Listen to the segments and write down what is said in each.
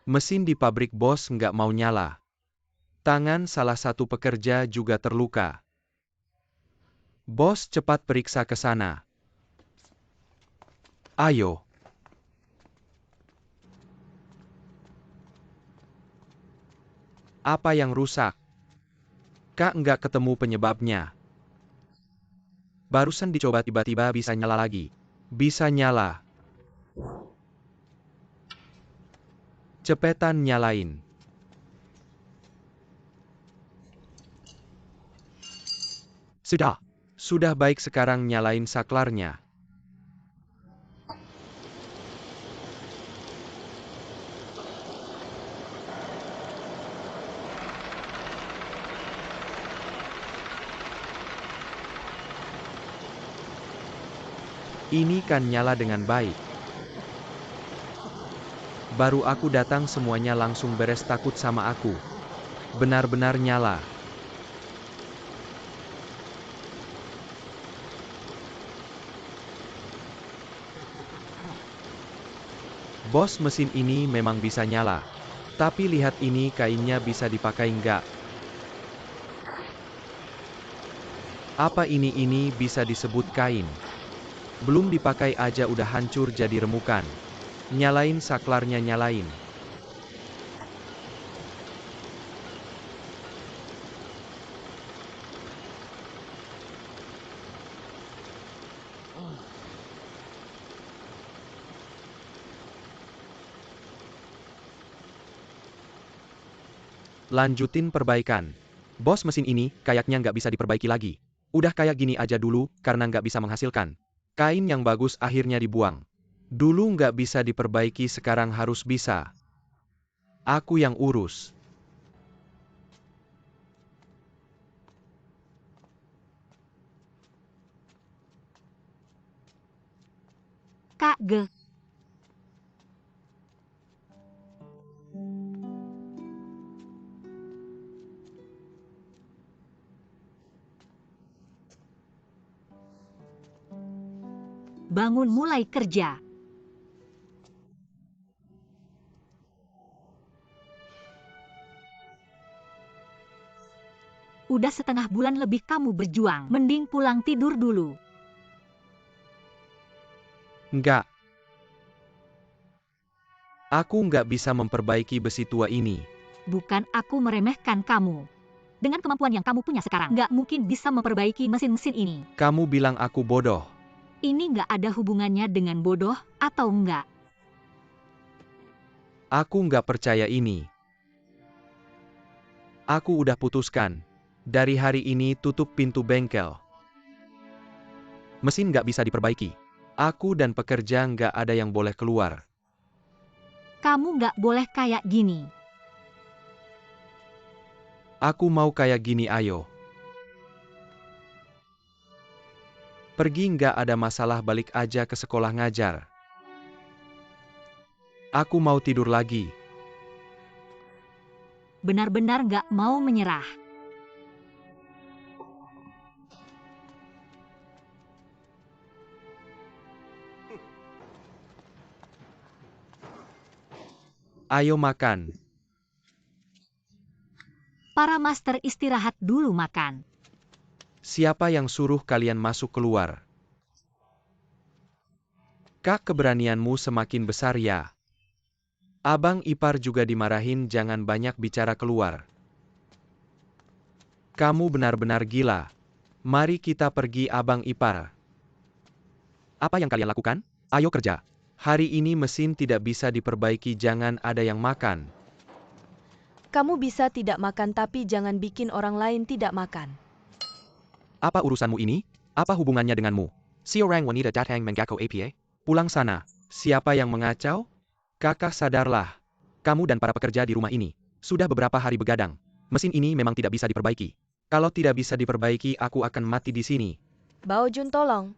Mesin di pabrik bos nggak mau nyala. Tangan salah satu pekerja juga terluka. Bos cepat periksa ke sana. Ayo. Apa yang rusak? Kak nggak ketemu penyebabnya. Barusan dicoba tiba-tiba bisa nyala lagi. Bisa nyala. Cepetan nyalain. Sudah. Sudah baik sekarang nyalain saklarnya. Ini kan nyala dengan baik. Baru aku datang semuanya langsung beres takut sama aku. Benar-benar nyala. Bos, mesin ini memang bisa nyala. Tapi lihat ini kainnya bisa dipakai nggak? Apa ini bisa disebut kain? Belum dipakai aja udah hancur jadi remukan. Nyalain saklarnya, nyalain. Lanjutin perbaikan. Bos, mesin ini kayaknya nggak bisa diperbaiki lagi. Udah kayak gini aja dulu karena nggak bisa menghasilkan. Kain yang bagus akhirnya dibuang. Dulu nggak bisa diperbaiki sekarang harus bisa. Aku yang urus. Kak Ge. Bangun mulai kerja. Udah setengah bulan lebih kamu berjuang, mending pulang tidur dulu. Nggak. Aku nggak bisa memperbaiki besi tua ini. Bukan aku meremehkan kamu. Dengan kemampuan yang kamu punya sekarang, nggak mungkin bisa memperbaiki mesin-mesin ini. Kamu bilang aku bodoh. Ini nggak ada hubungannya dengan bodoh atau enggak. Aku nggak percaya ini. Aku udah putuskan. Dari hari ini tutup pintu bengkel. Mesin nggak bisa diperbaiki. Aku dan pekerja nggak ada yang boleh keluar. Kamu nggak boleh kayak gini. Aku mau kayak gini, ayo. Pergi, nggak ada masalah, balik aja ke sekolah ngajar. Aku mau tidur lagi. Benar-benar nggak mau menyerah. Ayo makan. Para master istirahat dulu makan. Siapa yang suruh kalian masuk keluar? Kak, keberanianmu semakin besar ya. Abang ipar juga dimarahin, jangan banyak bicara, keluar. Kamu benar-benar gila. Mari kita pergi, abang ipar. Apa yang kalian lakukan? Ayo kerja. Hari ini mesin tidak bisa diperbaiki, jangan ada yang makan. Kamu bisa tidak makan tapi jangan bikin orang lain tidak makan. Apa urusanmu ini? Apa hubungannya denganmu? Seorang wanita datang mengganggu APA? Pulang sana. Siapa yang mengacau? Kakak, sadarlah. Kamu dan para pekerja di rumah ini sudah beberapa hari begadang. Mesin ini memang tidak bisa diperbaiki. Kalau tidak bisa diperbaiki, aku akan mati di sini. Bao Jun, tolong.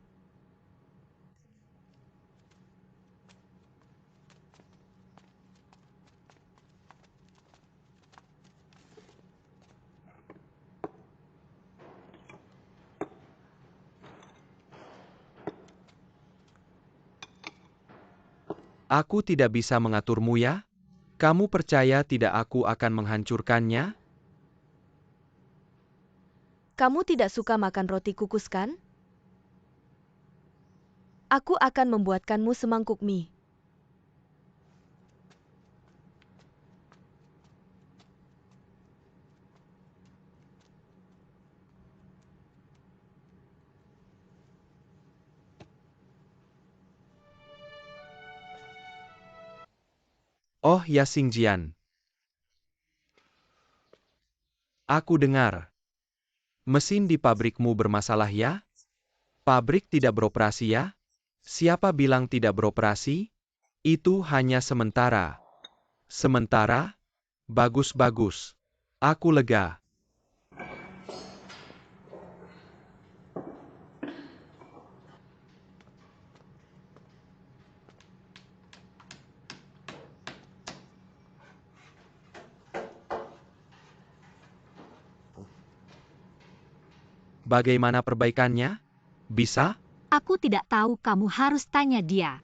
Aku tidak bisa mengaturmu ya? Kamu percaya tidak aku akan menghancurkannya? Kamu tidak suka makan roti kukus kan? Aku akan membuatkanmu semangkuk mie. Oh ya Xingjian. Aku dengar. Mesin di pabrikmu bermasalah ya? Pabrik tidak beroperasi ya? Siapa bilang tidak beroperasi? Itu hanya sementara. Sementara? Bagus-bagus. Aku lega. Bagaimana perbaikannya? Bisa? Aku tidak tahu, kamu harus tanya dia.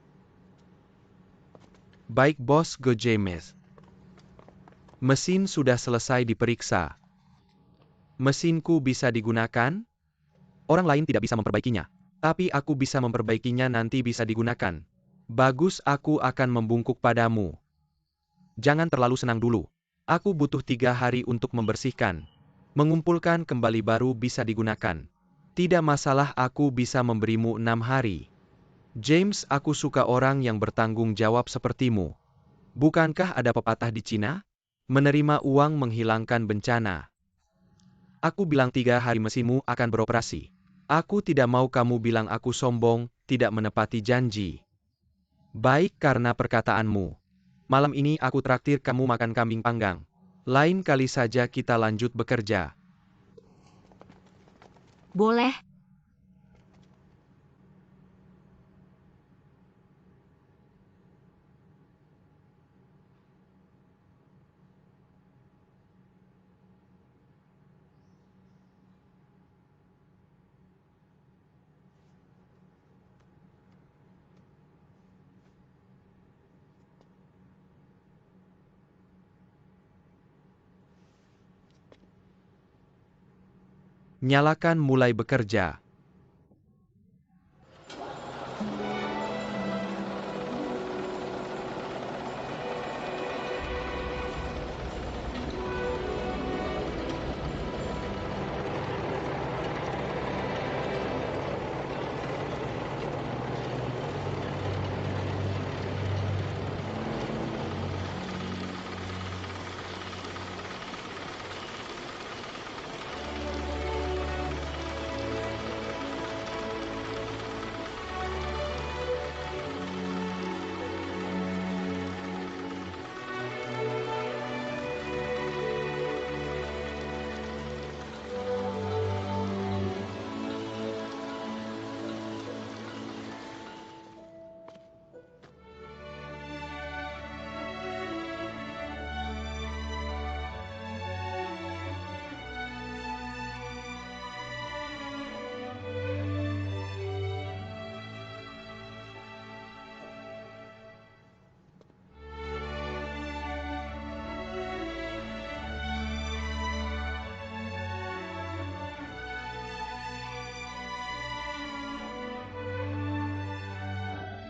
Baik Bos Go James. Mesin sudah selesai diperiksa. Mesinku bisa digunakan? Orang lain tidak bisa memperbaikinya. Tapi aku bisa memperbaikinya, nanti bisa digunakan. Bagus, aku akan membungkuk padamu. Jangan terlalu senang dulu. Aku butuh 3 hari untuk membersihkan. Mengumpulkan kembali baru bisa digunakan. Tidak masalah, aku bisa memberimu 6 hari. James, aku suka orang yang bertanggung jawab sepertimu. Bukankah ada pepatah di Cina? Menerima uang menghilangkan bencana. Aku bilang 3 hari mesinmu akan beroperasi. Aku tidak mau kamu bilang aku sombong, tidak menepati janji. Baik, karena perkataanmu. Malam ini aku traktir kamu makan kambing panggang. Lain kali saja kita lanjut bekerja. Boleh. Nyalakan mulai bekerja.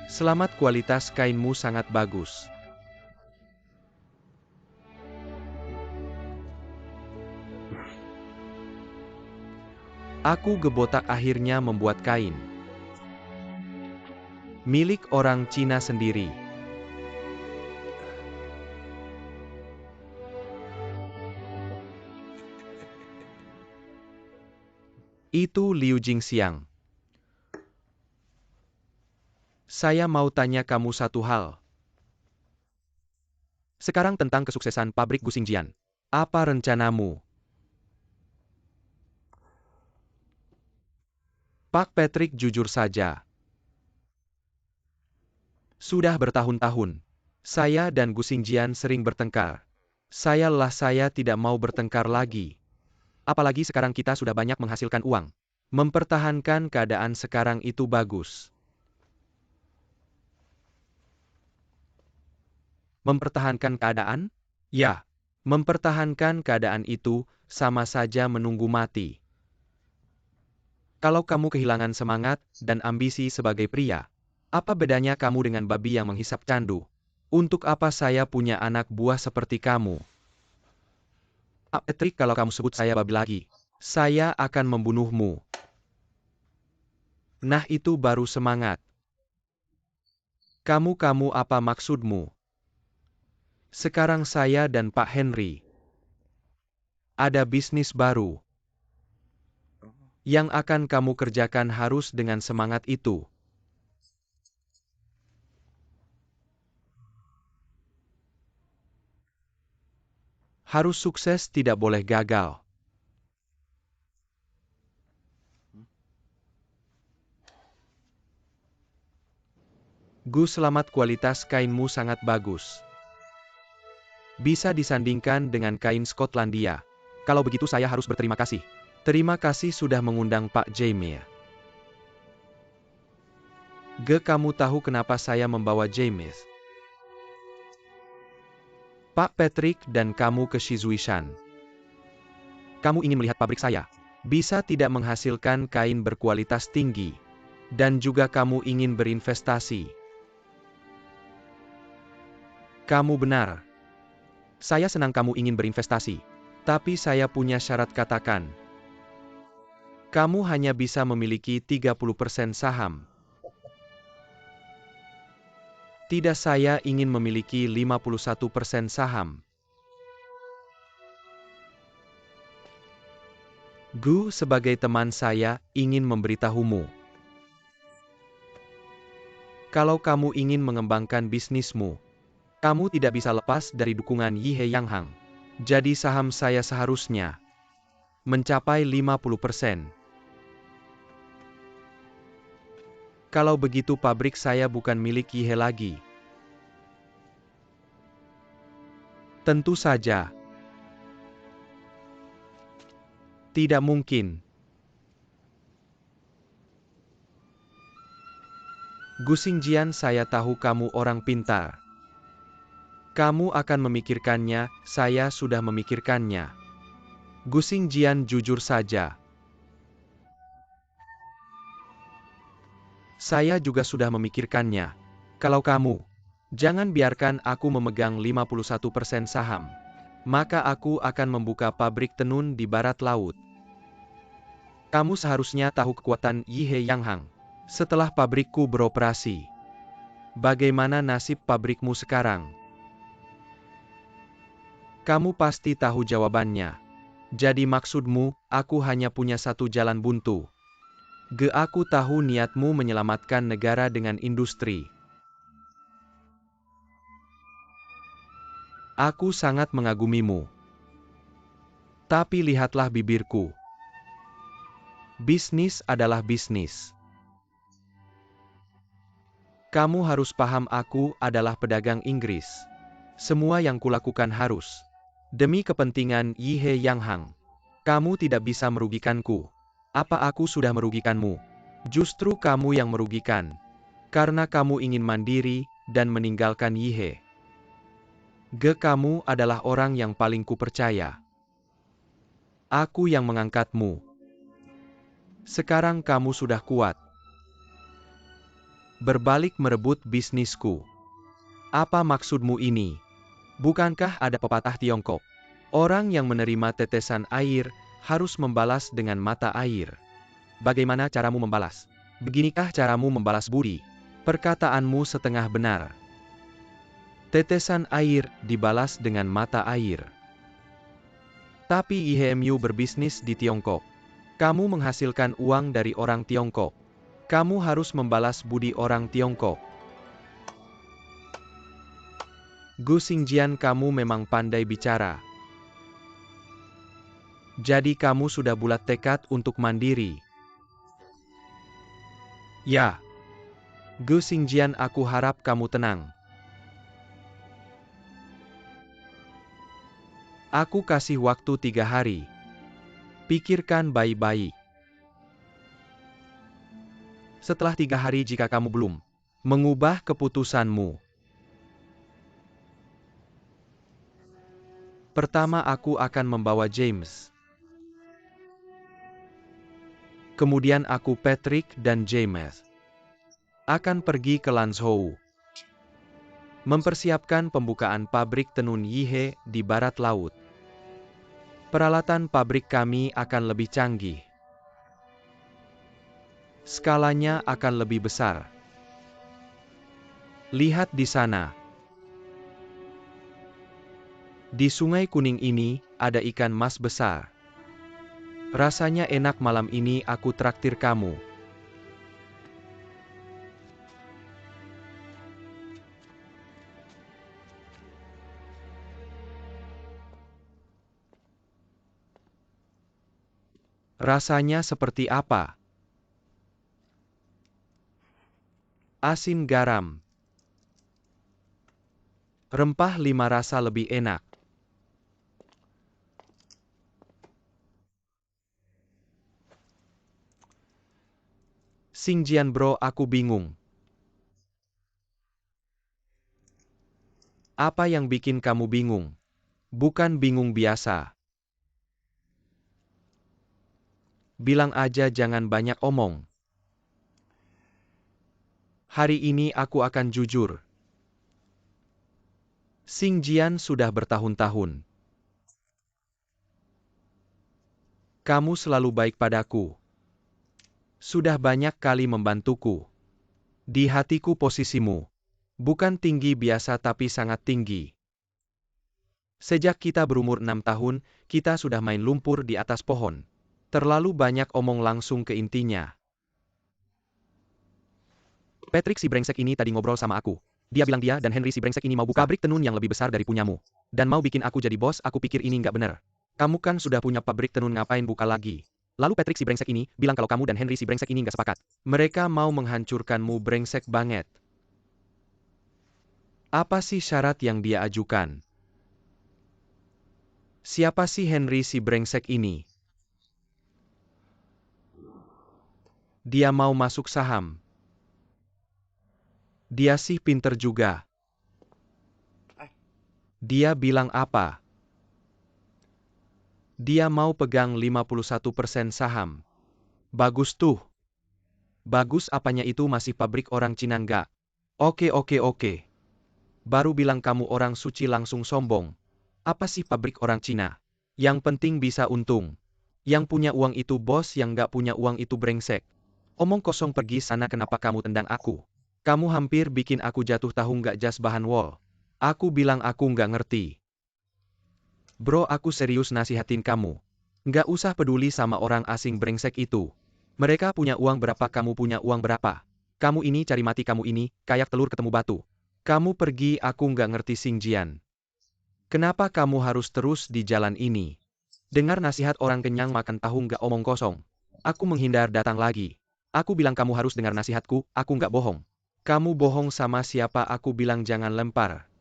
Selamat, kualitas kainmu sangat bagus. Aku gebotak akhirnya membuat kain. Milik orang Cina sendiri. Itu Liu Jingxiang. Saya mau tanya kamu satu hal. Sekarang tentang kesuksesan pabrik Gu Xingjian. Apa rencanamu? Pak Patrick, jujur saja. Sudah bertahun-tahun, saya dan Gu Xingjian sering bertengkar. Saya lelah, saya tidak mau bertengkar lagi. Apalagi sekarang kita sudah banyak menghasilkan uang. Mempertahankan keadaan sekarang itu bagus. Mempertahankan keadaan? Ya, mempertahankan keadaan itu sama saja menunggu mati. Kalau kamu kehilangan semangat dan ambisi sebagai pria, apa bedanya kamu dengan babi yang menghisap candu? Untuk apa saya punya anak buah seperti kamu? Pak Patrick, kalau kamu sebut saya babi lagi, saya akan membunuhmu. Nah, itu baru semangat. Kamu apa maksudmu? Sekarang saya dan Pak Henry ada bisnis baru. Yang akan kamu kerjakan harus dengan semangat itu. Harus sukses, tidak boleh gagal. Gus, selamat, kualitas kainmu sangat bagus. Bisa disandingkan dengan kain Skotlandia. Kalau begitu saya harus berterima kasih. Terima kasih sudah mengundang Pak Jamie. Kamu tahu kenapa saya membawa James? Pak Patrick dan kamu ke Shizuishan. Kamu ingin melihat pabrik saya? Bisa tidak menghasilkan kain berkualitas tinggi. Dan juga kamu ingin berinvestasi. Kamu benar. Saya senang kamu ingin berinvestasi. Tapi saya punya syarat, katakan. Kamu hanya bisa memiliki 30% saham. Tidak, saya ingin memiliki 51% saham. Gu, sebagai teman saya, ingin memberitahumu. Kalau kamu ingin mengembangkan bisnismu, kamu tidak bisa lepas dari dukungan Yihe Yang Hang. Jadi saham saya seharusnya mencapai 50%. Kalau begitu pabrik saya bukan milik Yihe lagi. Tentu saja. Tidak mungkin. Gu Xingjian, saya tahu kamu orang pintar. Kamu akan memikirkannya, saya sudah memikirkannya. Gu Xingjian, jujur saja. Saya juga sudah memikirkannya. Kalau kamu, jangan biarkan aku memegang 51% saham. Maka aku akan membuka pabrik tenun di barat laut. Kamu seharusnya tahu kekuatan Yihe Yang Hang. Setelah pabrikku beroperasi, bagaimana nasib pabrikmu sekarang? Kamu pasti tahu jawabannya. Jadi maksudmu, aku hanya punya satu jalan buntu. Aku tahu niatmu menyelamatkan negara dengan industri. Aku sangat mengagumimu. Tapi lihatlah bibirku. Bisnis adalah bisnis. Kamu harus paham, aku adalah pedagang Inggris. Semua yang kulakukan harus demi kepentingan Yihe Yang Hang. Kamu tidak bisa merugikanku. Apa aku sudah merugikanmu? Justru kamu yang merugikan. Karena kamu ingin mandiri dan meninggalkan Yihe. Kamu adalah orang yang paling kupercaya. Aku yang mengangkatmu. Sekarang kamu sudah kuat. Berbalik merebut bisnisku. Apa maksudmu ini? Bukankah ada pepatah Tiongkok? Orang yang menerima tetesan air harus membalas dengan mata air. Bagaimana caramu membalas? Beginikah caramu membalas budi? Perkataanmu setengah benar. Tetesan air dibalas dengan mata air. Tapi IHMU berbisnis di Tiongkok. Kamu menghasilkan uang dari orang Tiongkok. Kamu harus membalas budi orang Tiongkok. Gu Xingjian, kamu memang pandai bicara. Jadi kamu sudah bulat tekad untuk mandiri. Ya. Gu Xingjian, aku harap kamu tenang. Aku kasih waktu 3 hari. Pikirkan baik-baik. Setelah 3 hari, jika kamu belum mengubah keputusanmu, Pertama aku akan membawa James. Kemudian aku Patrick dan James akan pergi ke Lanzhou. Mempersiapkan pembukaan pabrik tenun Yihe di barat laut. Peralatan pabrik kami akan lebih canggih. Skalanya akan lebih besar. Lihat di sana. Di Sungai Kuning ini, ada ikan mas besar. Rasanya enak malam ini aku traktir kamu. Rasanya seperti apa? Asin garam. Rempah 5 rasa lebih enak. Xingjian bro, aku bingung. Apa yang bikin kamu bingung? Bukan bingung biasa. Bilang aja jangan banyak omong. Hari ini aku akan jujur. Xingjian sudah bertahun-tahun. Kamu selalu baik padaku. Sudah banyak kali membantuku. Di hatiku posisimu. Bukan tinggi biasa tapi sangat tinggi. Sejak kita berumur 6 tahun, kita sudah main lumpur di atas pohon. Terlalu banyak omong langsung ke intinya. Patrick si brengsek ini tadi ngobrol sama aku. Dia bilang dia dan Henry si brengsek ini mau buka pabrik tenun yang lebih besar dari punyamu. Dan mau bikin aku jadi bos, aku pikir ini nggak bener. Kamu kan sudah punya pabrik tenun, ngapain buka lagi? Lalu Patrick si brengsek ini bilang kalau kamu dan Henry si brengsek ini nggak sepakat. Mereka mau menghancurkanmu, brengsek banget. Apa sih syarat yang dia ajukan? Siapa sih Henry si brengsek ini? Dia mau masuk saham. Dia sih pinter juga. Dia bilang apa? Dia mau pegang 51% saham. Bagus tuh. Bagus apanya, itu masih pabrik orang Cina nggak? Oke. Baru bilang kamu orang suci langsung sombong. Apa sih pabrik orang Cina? Yang penting bisa untung. Yang punya uang itu bos, yang nggak punya uang itu brengsek. Omong kosong, pergi sana. Kenapa kamu tendang aku? Kamu hampir bikin aku jatuh, tahu nggak, jas bahan wall. Aku bilang aku nggak ngerti. Bro, aku serius nasihatin kamu. Nggak usah peduli sama orang asing brengsek itu. Mereka punya uang berapa, kamu punya uang berapa? Kamu ini cari mati, kamu ini kayak telur ketemu batu. Kamu pergi, aku nggak ngerti Xingjian. Kenapa kamu harus terus di jalan ini? Dengar nasihat orang kenyang makan tahu, nggak omong kosong. Aku menghindar datang lagi. Aku bilang kamu harus dengar nasihatku, aku nggak bohong. Kamu bohong sama siapa? Aku bilang jangan lempar.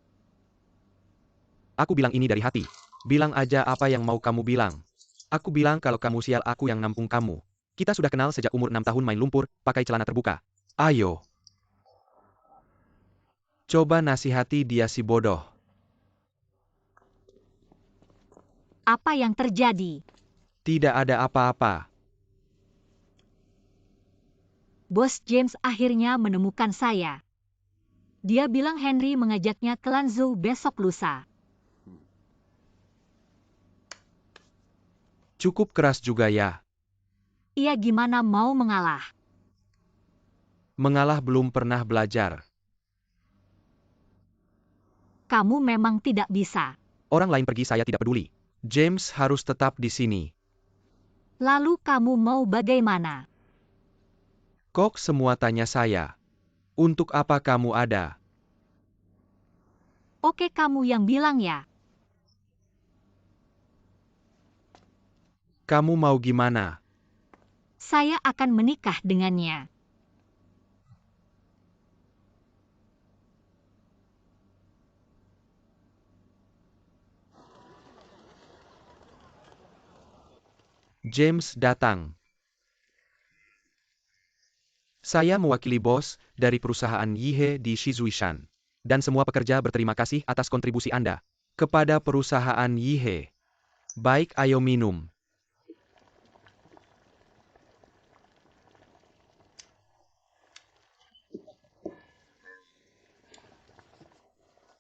Aku bilang ini dari hati. Bilang aja apa yang mau kamu bilang. Aku bilang kalau kamu sial, aku yang nampung kamu. Kita sudah kenal sejak umur 6 tahun, main lumpur, pakai celana terbuka. Ayo. Coba nasihati dia si bodoh. Apa yang terjadi? Tidak ada apa-apa. Bos James akhirnya menemukan saya. Dia bilang Henry mengajaknya ke Lanzhou besok lusa. Cukup keras juga ya. Ia gimana mau mengalah? Mengalah belum pernah belajar. Kamu memang tidak bisa. Orang lain pergi saya tidak peduli. James harus tetap di sini. Lalu kamu mau bagaimana? Kok semua tanya saya? Untuk apa kamu ada? Oke, kamu yang bilang ya. Kamu mau gimana? Saya akan menikah dengannya. James datang. Saya mewakili bos dari perusahaan Yihe di Shizuishan. Dan semua pekerja berterima kasih atas kontribusi Anda. Kepada perusahaan Yihe. Baik, ayo minum.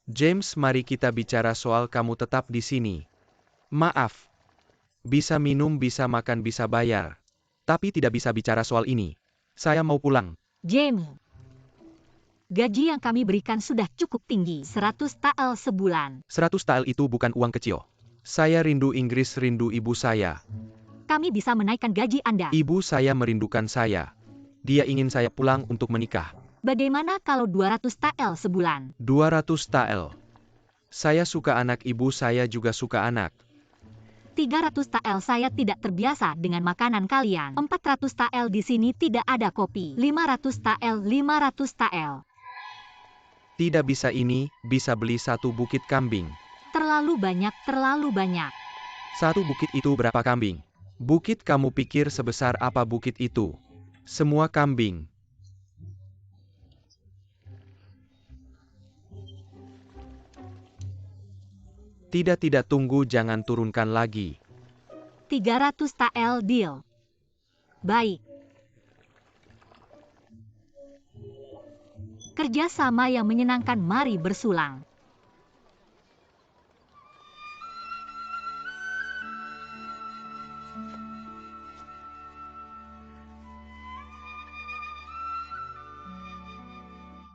James, mari kita bicara soal kamu tetap di sini. Maaf. Bisa minum, bisa makan, bisa bayar. Tapi tidak bisa bicara soal ini. Saya mau pulang. James, gaji yang kami berikan sudah cukup tinggi, 100 tael sebulan. 100 tael itu bukan uang kecil. Saya rindu Inggris, rindu ibu saya. Kami bisa menaikkan gaji Anda. Ibu saya merindukan saya. Dia ingin saya pulang untuk menikah. Bagaimana kalau 200 tael sebulan? 200 tael. Saya suka anak, ibu saya juga suka anak. 300 tael, saya tidak terbiasa dengan makanan kalian. 400 tael, di sini tidak ada kopi. 500 tael, 500 tael. Tidak bisa, ini bisa beli satu bukit kambing. Terlalu banyak, terlalu banyak. Satu bukit itu berapa kambing? Bukit, kamu pikir sebesar apa bukit itu? Semua kambing. Tidak, tunggu, jangan turunkan lagi. 300 tael deal. Baik. Kerja sama yang menyenangkan, mari bersulang.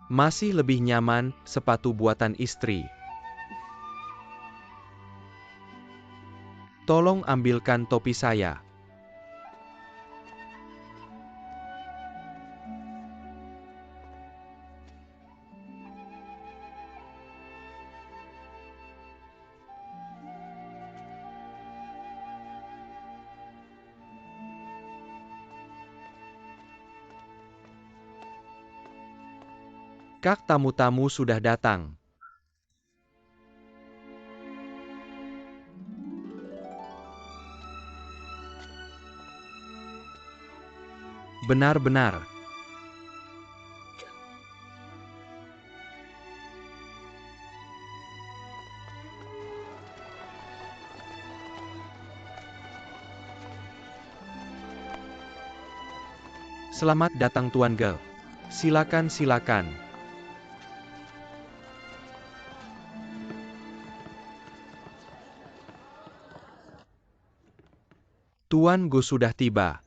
Masih lebih nyaman, sepatu buatan istri. Tolong ambilkan topi saya. Kak, tamu-tamu sudah datang. Benar-benar. Selamat datang Tuan Ge. Silakan, silakan. Tuan Go sudah tiba.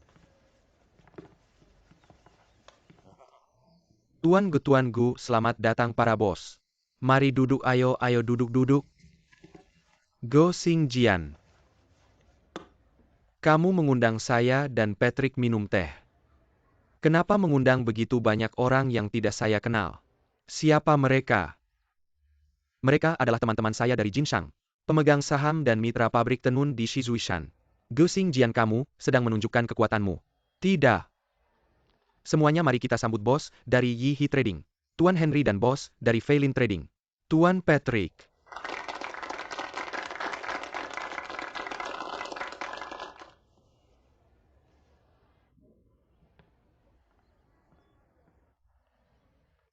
Tuan Go, selamat datang para bos. Mari duduk, ayo duduk. Go Sing Jian. Kamu mengundang saya dan Patrick minum teh. Kenapa mengundang begitu banyak orang yang tidak saya kenal? Siapa mereka? Mereka adalah teman-teman saya dari Jinshan, pemegang saham dan mitra pabrik tenun di Shizuishan. Go Sing Jian, kamu sedang menunjukkan kekuatanmu. Tidak. Semuanya mari kita sambut bos dari Yihe Trading, Tuan Henry, dan bos dari Feilin Trading, Tuan Patrick.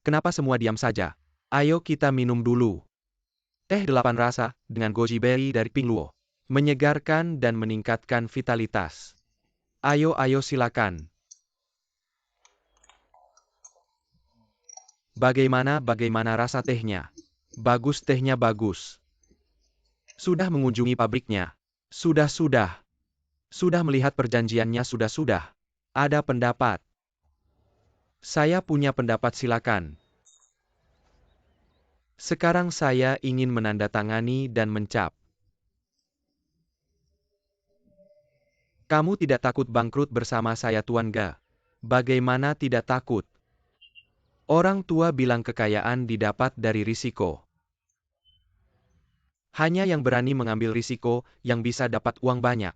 Kenapa semua diam saja? Ayo kita minum dulu. Teh 8 rasa dengan goji berry dari Pingluo. Menyegarkan dan meningkatkan vitalitas. Ayo silakan. Bagaimana rasa tehnya? Bagus, tehnya bagus. Sudah mengunjungi pabriknya? Sudah. Sudah melihat perjanjiannya? Sudah. Ada pendapat? Saya punya pendapat, silakan. Sekarang saya ingin menandatangani dan mencap. Kamu tidak takut bangkrut bersama saya, Tuan Ge? Bagaimana tidak takut? Orang tua bilang kekayaan didapat dari risiko. Hanya yang berani mengambil risiko yang bisa dapat uang banyak.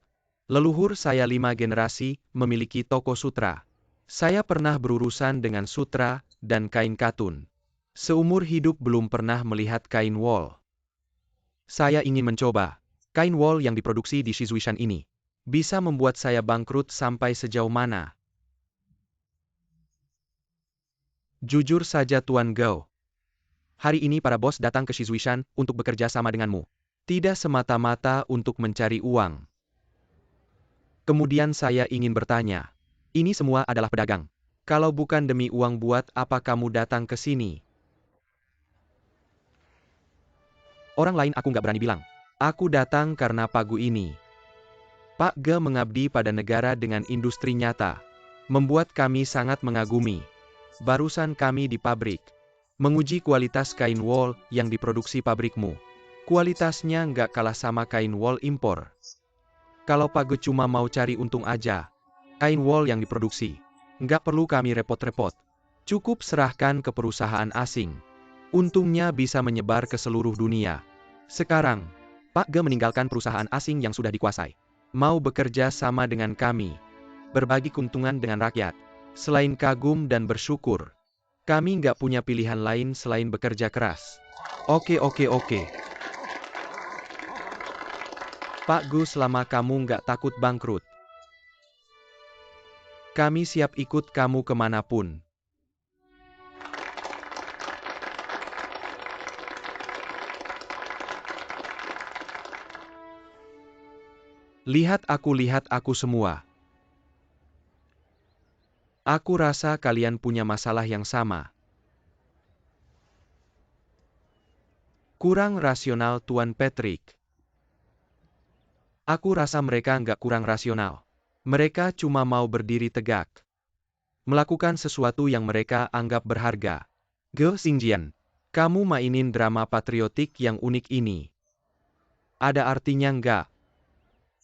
Leluhur saya 5 generasi memiliki toko sutra. Saya pernah berurusan dengan sutra dan kain katun. Seumur hidup belum pernah melihat kain wol. Saya ingin mencoba. Kain wol yang diproduksi di Shizuishan ini bisa membuat saya bangkrut sampai sejauh mana? Jujur saja Tuan Ge. Hari ini para bos datang ke Shizuishan untuk bekerja sama denganmu. Tidak semata-mata untuk mencari uang. Kemudian saya ingin bertanya, ini semua adalah pedagang. Kalau bukan demi uang, buat apa kamu datang ke sini? Orang lain aku nggak berani bilang. Aku datang karena pagu ini. Pak Ge mengabdi pada negara dengan industri nyata. Membuat kami sangat mengagumi. Barusan kami di pabrik. Menguji kualitas kain wol yang diproduksi pabrikmu. Kualitasnya nggak kalah sama kain wol impor. Kalau Pak Ge cuma mau cari untung aja, kain wol yang diproduksi, nggak perlu kami repot-repot. Cukup serahkan ke perusahaan asing. Untungnya bisa menyebar ke seluruh dunia. Sekarang, Pak Ge meninggalkan perusahaan asing yang sudah dikuasai. Mau bekerja sama dengan kami. Berbagi keuntungan dengan rakyat. Selain kagum dan bersyukur, kami nggak punya pilihan lain selain bekerja keras. Oke. Pak Gu, selama kamu nggak takut bangkrut, kami siap ikut kamu kemanapun. Lihat aku semua. Aku rasa kalian punya masalah yang sama. Kurang rasional, Tuan Patrick. Aku rasa mereka nggak kurang rasional. Mereka cuma mau berdiri tegak. Melakukan sesuatu yang mereka anggap berharga. Ge Xingjian, kamu mainin drama patriotik yang unik ini. Ada artinya nggak?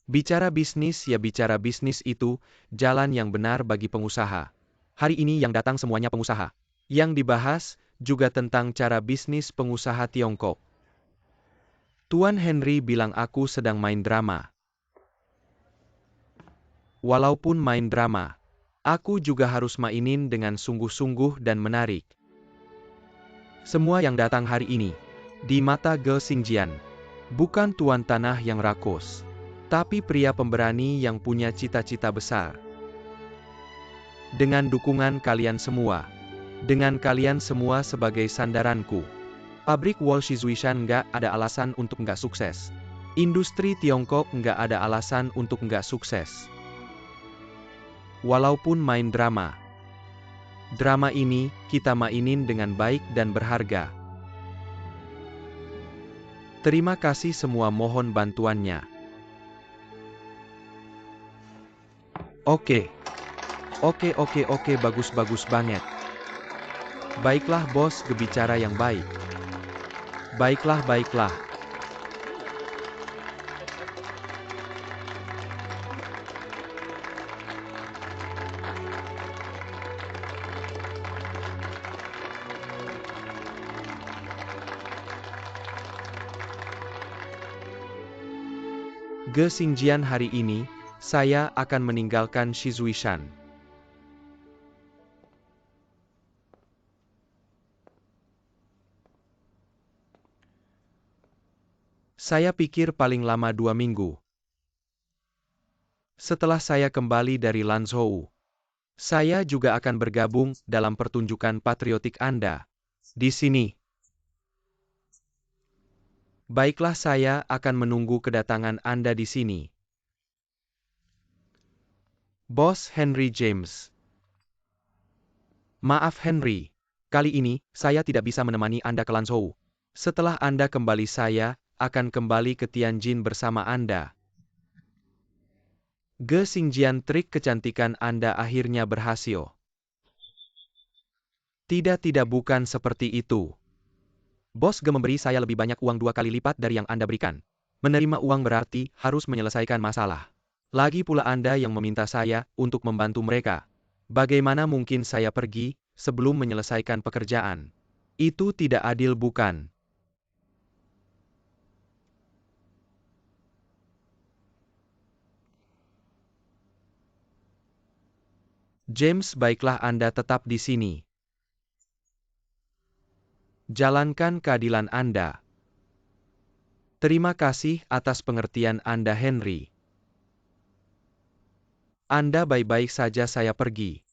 Bicara bisnis ya bicara bisnis itu, jalan yang benar bagi pengusaha. Hari ini yang datang semuanya pengusaha. Yang dibahas, juga tentang cara bisnis pengusaha Tiongkok. Tuan Henry bilang aku sedang main drama. Walaupun main drama, aku juga harus mainin dengan sungguh-sungguh dan menarik. Semua yang datang hari ini, di mata Ge Xingjian, bukan tuan tanah yang rakus, tapi pria pemberani yang punya cita-cita besar. Dengan dukungan kalian semua, dengan kalian semua sebagai sandaranku, pabrik wol Shizuishan nggak ada alasan untuk nggak sukses. Industri Tiongkok nggak ada alasan untuk nggak sukses. Walaupun main drama, drama ini kita mainin dengan baik dan berharga. Terima kasih semua, mohon bantuannya. Oke, bagus banget. Baiklah bos, bicara yang baik. Baiklah. Ge Xingjian, hari ini, saya akan meninggalkan Shizuishan. Saya pikir paling lama 2 minggu. Setelah saya kembali dari Lanzhou, saya juga akan bergabung dalam pertunjukan patriotik Anda. Di sini. Baiklah, saya akan menunggu kedatangan Anda di sini. Bos Henry James. Maaf Henry, kali ini, saya tidak bisa menemani Anda ke Lanzhou. Setelah Anda kembali, saya akan kembali ke Tianjin bersama Anda. Ge Xingjian, trik kecantikan Anda akhirnya berhasil. Tidak, bukan seperti itu. Bos Ge memberi saya lebih banyak uang 2 kali lipat dari yang Anda berikan. Menerima uang berarti harus menyelesaikan masalah. Lagi pula Anda yang meminta saya untuk membantu mereka. Bagaimana mungkin saya pergi sebelum menyelesaikan pekerjaan? Itu tidak adil, bukan? James, baiklah, Anda tetap di sini. Jalankan keadilan Anda. Terima kasih atas pengertian Anda, Henry. Anda baik-baik saja, saya pergi.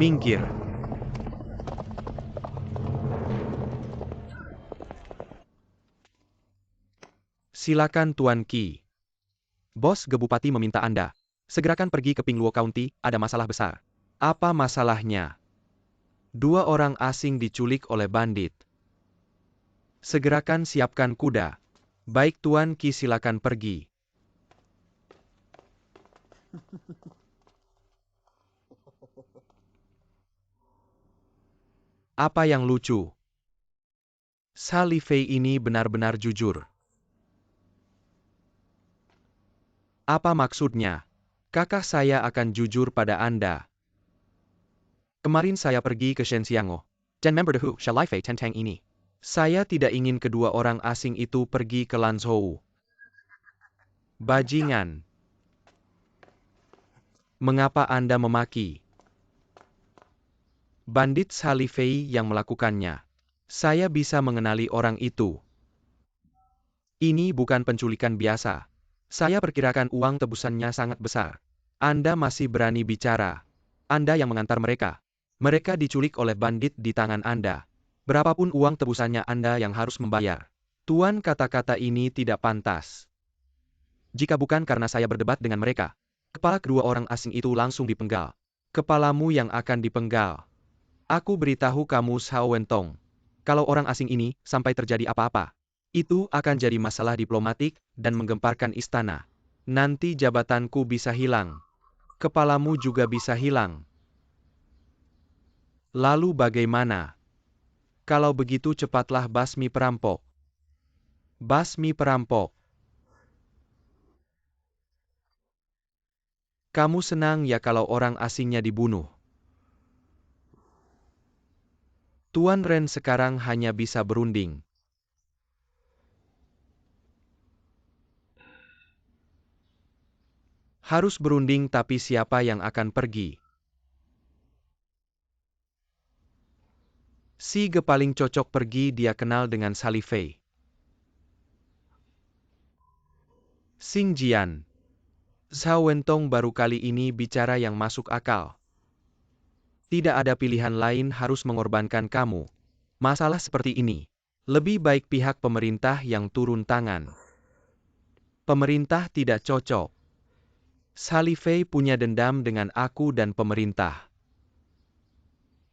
Minggir. Silakan Tuan Qi. Bos Gebupati meminta Anda. Segerakan pergi ke Pingluo County, ada masalah besar. Apa masalahnya? 2 orang asing diculik oleh bandit. Segerakan siapkan kuda. Baik Tuan Qi, silakan pergi. Apa yang lucu? Sally Fei ini benar-benar jujur. Apa maksudnya? Kakak saya akan jujur pada Anda. Kemarin saya pergi ke Shenxiango. Dan member The Who, Sally Fei Tentang ini. Saya tidak ingin kedua orang asing itu pergi ke Lanzhou. Bajingan. Mengapa Anda memaki? Bandit Sally Fei yang melakukannya. Saya bisa mengenali orang itu. Ini bukan penculikan biasa. Saya perkirakan uang tebusannya sangat besar. Anda masih berani bicara. Anda yang mengantar mereka. Mereka diculik oleh bandit di tangan Anda. Berapapun uang tebusannya Anda yang harus membayar. Tuan, kata-kata ini tidak pantas. Jika bukan karena saya berdebat dengan mereka, kepala kedua orang asing itu langsung dipenggal. Kepalamu yang akan dipenggal. Aku beritahu kamu Xiao Wentong. Kalau orang asing ini sampai terjadi apa-apa, itu akan jadi masalah diplomatik dan menggemparkan istana. Nanti jabatanku bisa hilang. Kepalamu juga bisa hilang. Lalu bagaimana? Kalau begitu cepatlah basmi perampok. Basmi perampok. Kamu senang ya kalau orang asingnya dibunuh? Tuan Ren sekarang hanya bisa berunding. Harus berunding, tapi siapa yang akan pergi? Si Ge paling cocok pergi, dia kenal dengan Sally Fei. Xing Jian. Xiao Wentong baru kali ini bicara yang masuk akal. Tidak ada pilihan lain, harus mengorbankan kamu. Masalah seperti ini, lebih baik pihak pemerintah yang turun tangan. Pemerintah tidak cocok. Sally Fei punya dendam dengan aku dan pemerintah.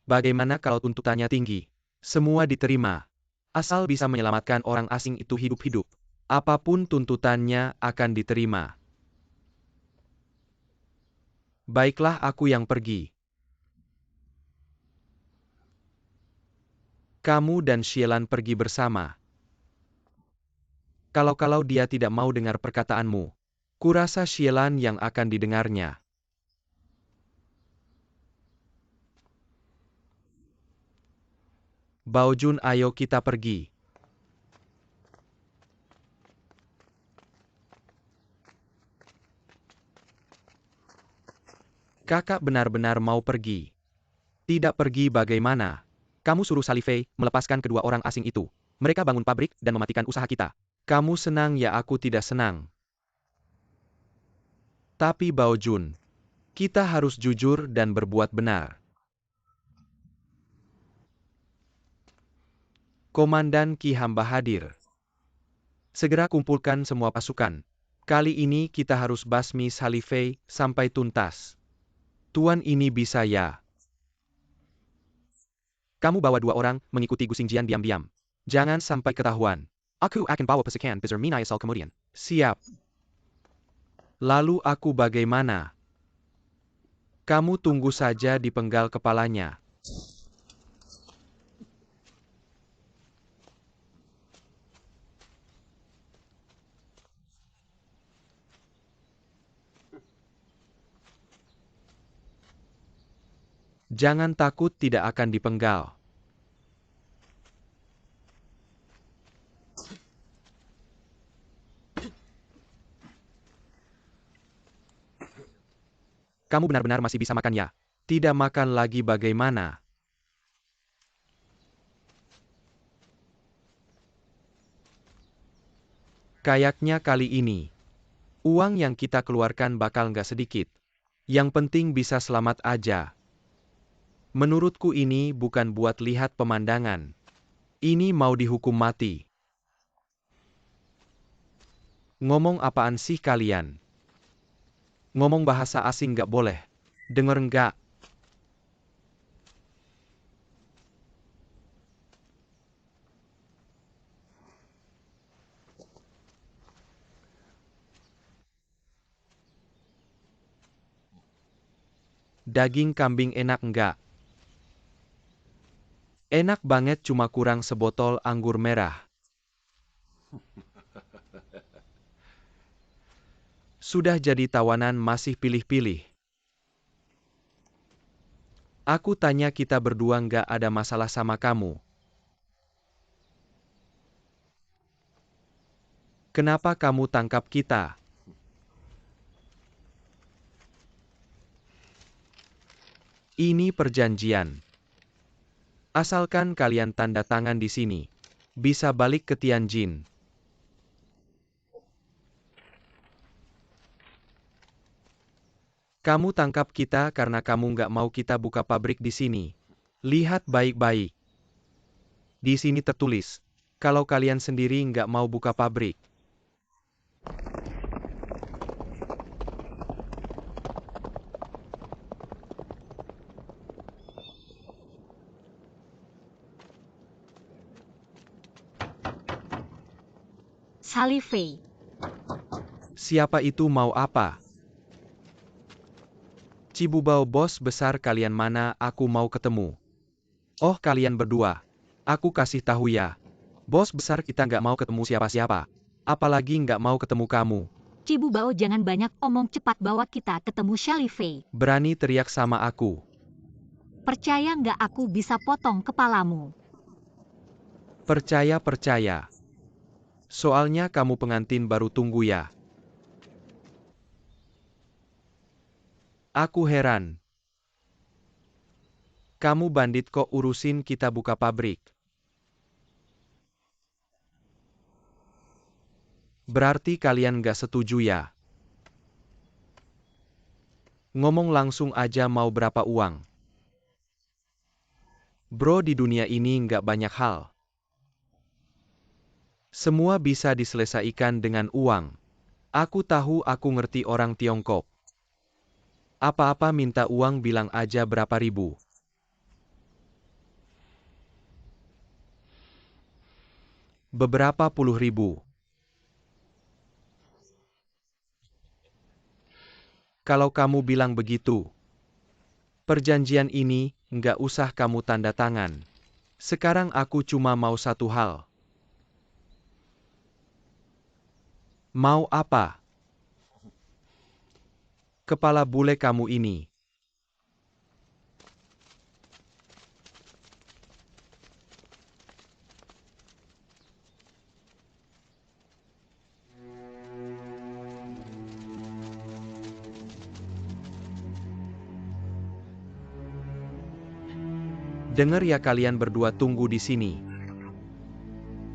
Bagaimana kalau tuntutannya tinggi? Semua diterima. Asal bisa menyelamatkan orang asing itu hidup-hidup. Apapun tuntutannya akan diterima. Baiklah, aku yang pergi. Kamu dan Xielan pergi bersama. Kalau dia tidak mau dengar perkataanmu, kurasa Xielan yang akan didengarnya. Baojun, ayo kita pergi. Kakak benar-benar mau pergi. Tidak pergi bagaimana? Kamu suruh Sally Fei melepaskan kedua orang asing itu. Mereka bangun pabrik dan mematikan usaha kita. Kamu senang ya, aku tidak senang. Tapi Baojun, kita harus jujur dan berbuat benar. Komandan Qi Hamba hadir. Segera kumpulkan semua pasukan. Kali ini kita harus basmi Sally Fei sampai tuntas. Tuan, ini bisa ya? Kamu bawa 2 orang mengikuti Gu Xingjian diam-diam. Jangan sampai ketahuan. Aku akan bawa pasukan besar Minayasal kemudian. Siap. Lalu aku bagaimana? Kamu tunggu saja di penggal kepalanya. Jangan takut, tidak akan dipenggal. Kamu benar-benar masih bisa makan ya? Tidak makan lagi bagaimana? Kayaknya kali ini, uang yang kita keluarkan bakal nggak sedikit. Yang penting bisa selamat aja. Menurutku ini bukan buat lihat pemandangan. Ini mau dihukum mati. Ngomong apaan sih kalian? Ngomong bahasa asing nggak boleh. Denger nggak? Daging kambing enak nggak? Enak banget, cuma kurang sebotol anggur merah. Sudah jadi tawanan masih pilih-pilih. Aku tanya, kita berdua nggak ada masalah sama kamu. Kenapa kamu tangkap kita? Ini perjanjian. Asalkan kalian tanda tangan di sini, bisa balik ke Tianjin. Kamu tangkap kita karena kamu nggak mau kita buka pabrik di sini. Lihat baik-baik. Di sini tertulis, kalau kalian sendiri nggak mau buka pabrik. Sally Fei. Siapa itu, mau apa? Cibubao, bos besar kalian mana? Aku mau ketemu. Oh, kalian berdua. Aku kasih tahu ya. Bos besar kita nggak mau ketemu siapa-siapa. Apalagi nggak mau ketemu kamu. Cibubao, jangan banyak omong, cepat bawa kita ketemu Sally Fei. Berani teriak sama aku. Percaya nggak aku bisa potong kepalamu. Percaya. Soalnya kamu pengantin baru, tunggu ya. Aku heran. Kamu bandit kok urusin kita buka pabrik. Berarti kalian nggak setuju ya? Ngomong langsung aja, mau berapa uang? Bro, di dunia ini nggak banyak hal. Semua bisa diselesaikan dengan uang. Aku tahu, aku ngerti orang Tiongkok. Apa-apa minta uang, bilang aja berapa ribu. Beberapa puluh ribu. Kalau kamu bilang begitu, perjanjian ini nggak usah kamu tanda tangan. Sekarang aku cuma mau satu hal. Mau apa? Kepala bule kamu ini. Dengar ya, kalian berdua tunggu di sini.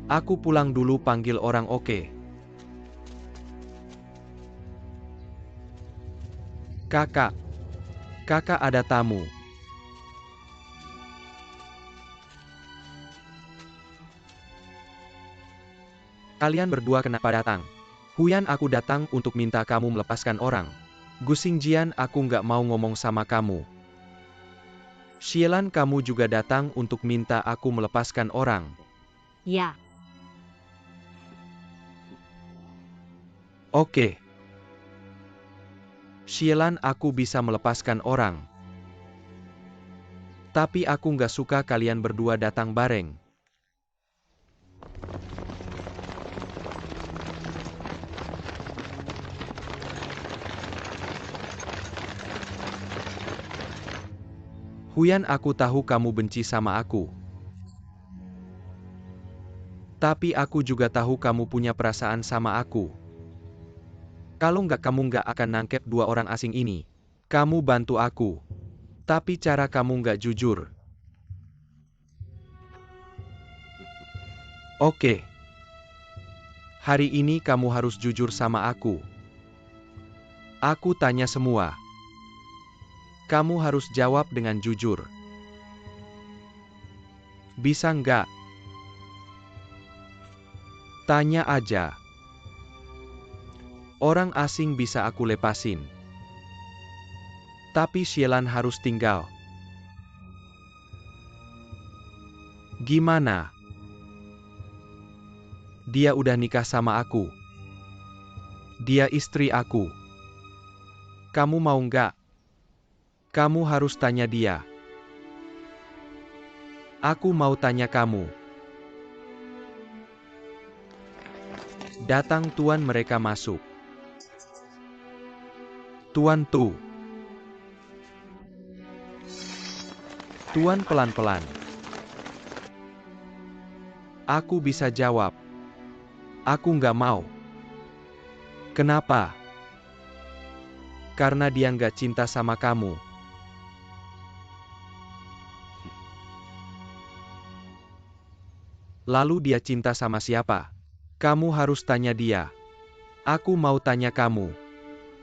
Aku pulang dulu, panggil orang. Oke. Kakak, ada tamu. Kalian berdua kenapa datang? Huyan, aku datang untuk minta kamu melepaskan orang. Gusing Jian, aku nggak mau ngomong sama kamu. Xielan, kamu juga datang untuk minta aku melepaskan orang. Ya. Oke. Xielan, aku bisa melepaskan orang. Tapi aku nggak suka kalian berdua datang bareng. Huyan, aku tahu kamu benci sama aku. Tapi aku juga tahu kamu punya perasaan sama aku. Kalau nggak, kamu nggak akan nangkep dua orang asing ini. Kamu bantu aku. Tapi cara kamu nggak jujur. Oke. Hari ini kamu harus jujur sama aku. Aku tanya semua. Kamu harus jawab dengan jujur. Bisa nggak? Tanya aja. Orang asing bisa aku lepasin. Tapi Shielan harus tinggal. Gimana? Dia udah nikah sama aku. Dia istri aku. Kamu mau nggak? Kamu harus tanya dia. Aku mau tanya kamu. Datang tuan, mereka masuk. Tuan tuh. Tuan pelan-pelan. Aku bisa jawab. Aku nggak mau. Kenapa? Karena dia nggak cinta sama kamu. Lalu dia cinta sama siapa? Kamu harus tanya dia. Aku mau tanya kamu.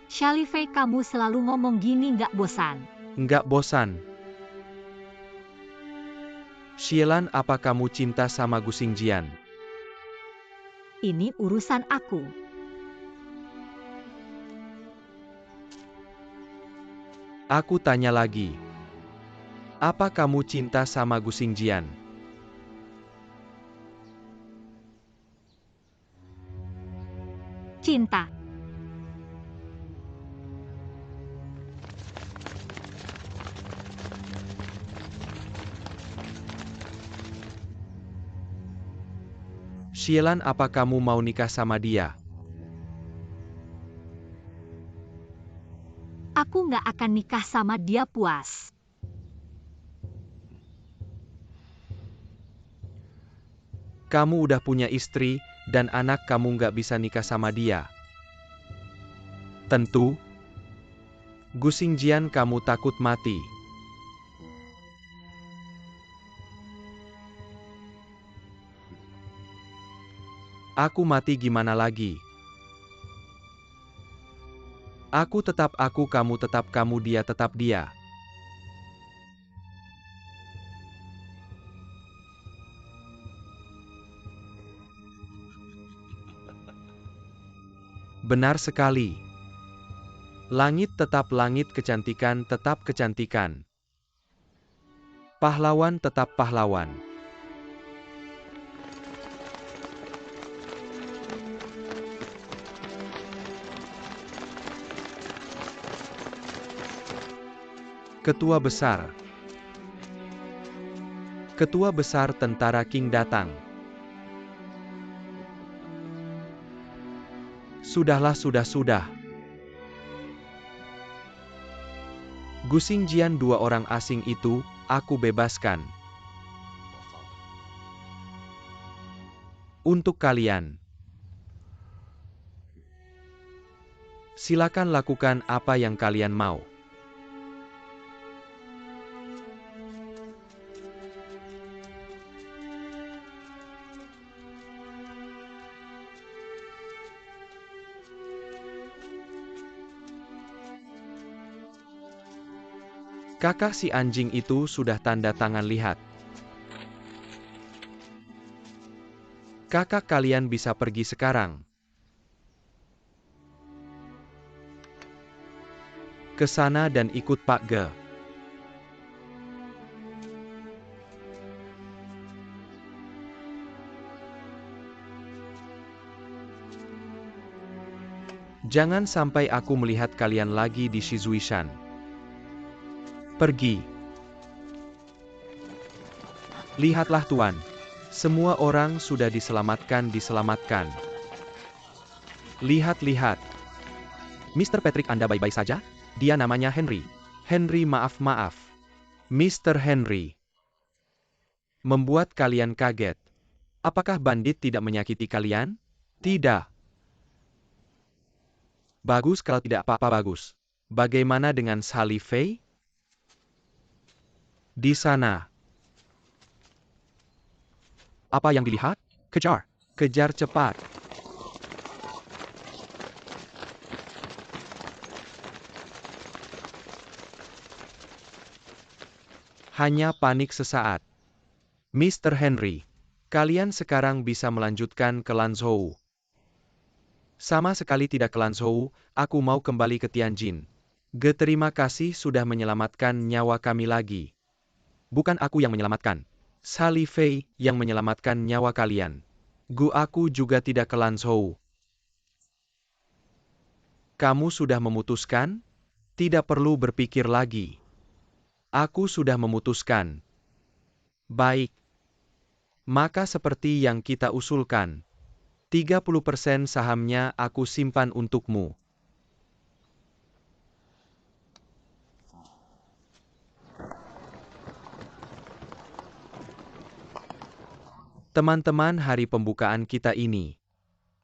Shalifei, kamu selalu ngomong gini nggak bosan? Nggak bosan. Shielan, apa kamu cinta sama Gu Xingjian? Ini urusan aku. Aku tanya lagi. Apa kamu cinta sama Gu Xingjian? Cinta. Shielan, apa kamu mau nikah sama dia? Aku nggak akan nikah sama dia, puas. Kamu udah punya istri, dan anak, kamu nggak bisa nikah sama dia. Tentu. Gu Xingjian, kamu takut mati. Aku mati gimana lagi? Aku tetap aku, kamu tetap kamu, dia tetap dia. Benar sekali. Langit tetap langit, kecantikan tetap kecantikan. Pahlawan tetap pahlawan. Ketua besar. Ketua besar tentara Qing datang. Sudahlah, sudah. Gu Xingjian, dua orang asing itu, aku bebaskan. Untuk kalian. Silakan lakukan apa yang kalian mau. Kakak si anjing itu sudah tanda tangan, lihat. Kakak kalian bisa pergi sekarang. Ke sana dan ikut Pak Ge. Jangan sampai aku melihat kalian lagi di Shizuishan. Pergi. Lihatlah tuan. Semua orang sudah diselamatkan. Lihat. Mr. Patrick, Anda baik-baik saja? Dia namanya Henry. Henry, maaf. Mr. Henry. Membuat kalian kaget. Apakah bandit tidak menyakiti kalian? Tidak. Bagus, kalau tidak apa-apa bagus. Bagaimana dengan Shalifei? Di sana. Apa yang dilihat? Kejar cepat. Hanya panik sesaat. Mr. Henry, kalian sekarang bisa melanjutkan ke Lanzhou. Sama sekali tidak ke Lanzhou, aku mau kembali ke Tianjin. Terima kasih sudah menyelamatkan nyawa kami lagi. Bukan aku yang menyelamatkan. Sally Fei yang menyelamatkan nyawa kalian. Aku juga tidak ke Lanzhou. Kamu sudah memutuskan? Tidak perlu berpikir lagi. Aku sudah memutuskan. Baik. Maka seperti yang kita usulkan. 30% sahamnya aku simpan untukmu. Teman-teman, hari pembukaan kita ini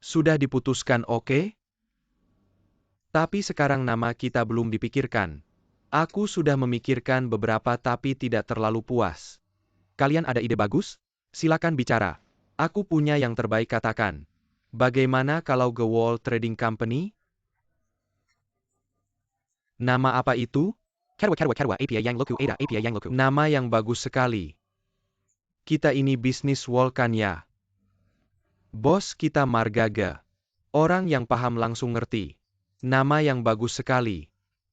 sudah diputuskan, oke? Tapi sekarang nama kita belum dipikirkan. Aku sudah memikirkan beberapa tapi tidak terlalu puas. Kalian ada ide bagus? Silakan bicara. Aku punya yang terbaik, katakan. Bagaimana kalau The Wall Trading Company? Nama apa itu? Kerwa API yang loku ada API yang loku. Nama yang bagus sekali. Kita ini bisnis wall kan ya? Bos kita Margaga. Orang yang paham langsung ngerti. Nama yang bagus sekali.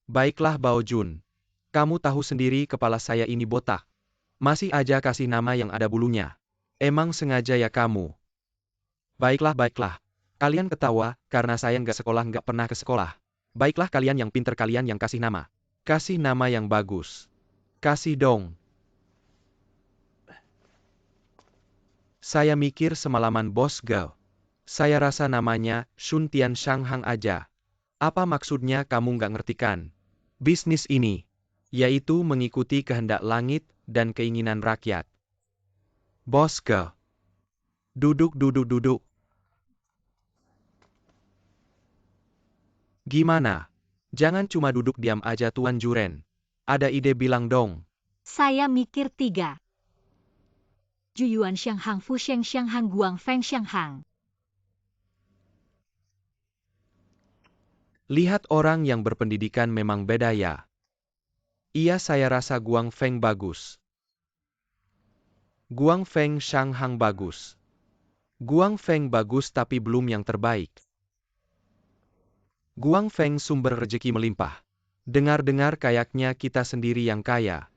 Baiklah Bao Jun. Kamu tahu sendiri kepala saya ini botak. Masih aja kasih nama yang ada bulunya. Emang sengaja ya kamu? Baiklah. Kalian ketawa, karena saya nggak pernah ke sekolah. Baiklah kalian yang pinter, kalian yang kasih nama. Kasih nama yang bagus. Kasih dong. Saya mikir semalaman bos Gao. Saya rasa namanya Shun Tian Shanghang aja. Apa maksudnya kamu nggak ngerti kan? Bisnis ini, yaitu mengikuti kehendak langit dan keinginan rakyat. Bos Gao. Duduk. Gimana? Jangan cuma duduk diam aja Tuan Juren. Ada ide bilang dong. Saya mikir 3. Juyuan Shanghang Fu Sheng Shanghang Guang Feng Shanghang. Lihat orang yang berpendidikan memang beda ya. Iya, saya rasa Guang Feng bagus. Guang Feng Shanghang bagus. Guang Feng bagus tapi belum yang terbaik. Guang Feng sumber rezeki melimpah. Dengar-dengar kayaknya kita sendiri yang kaya.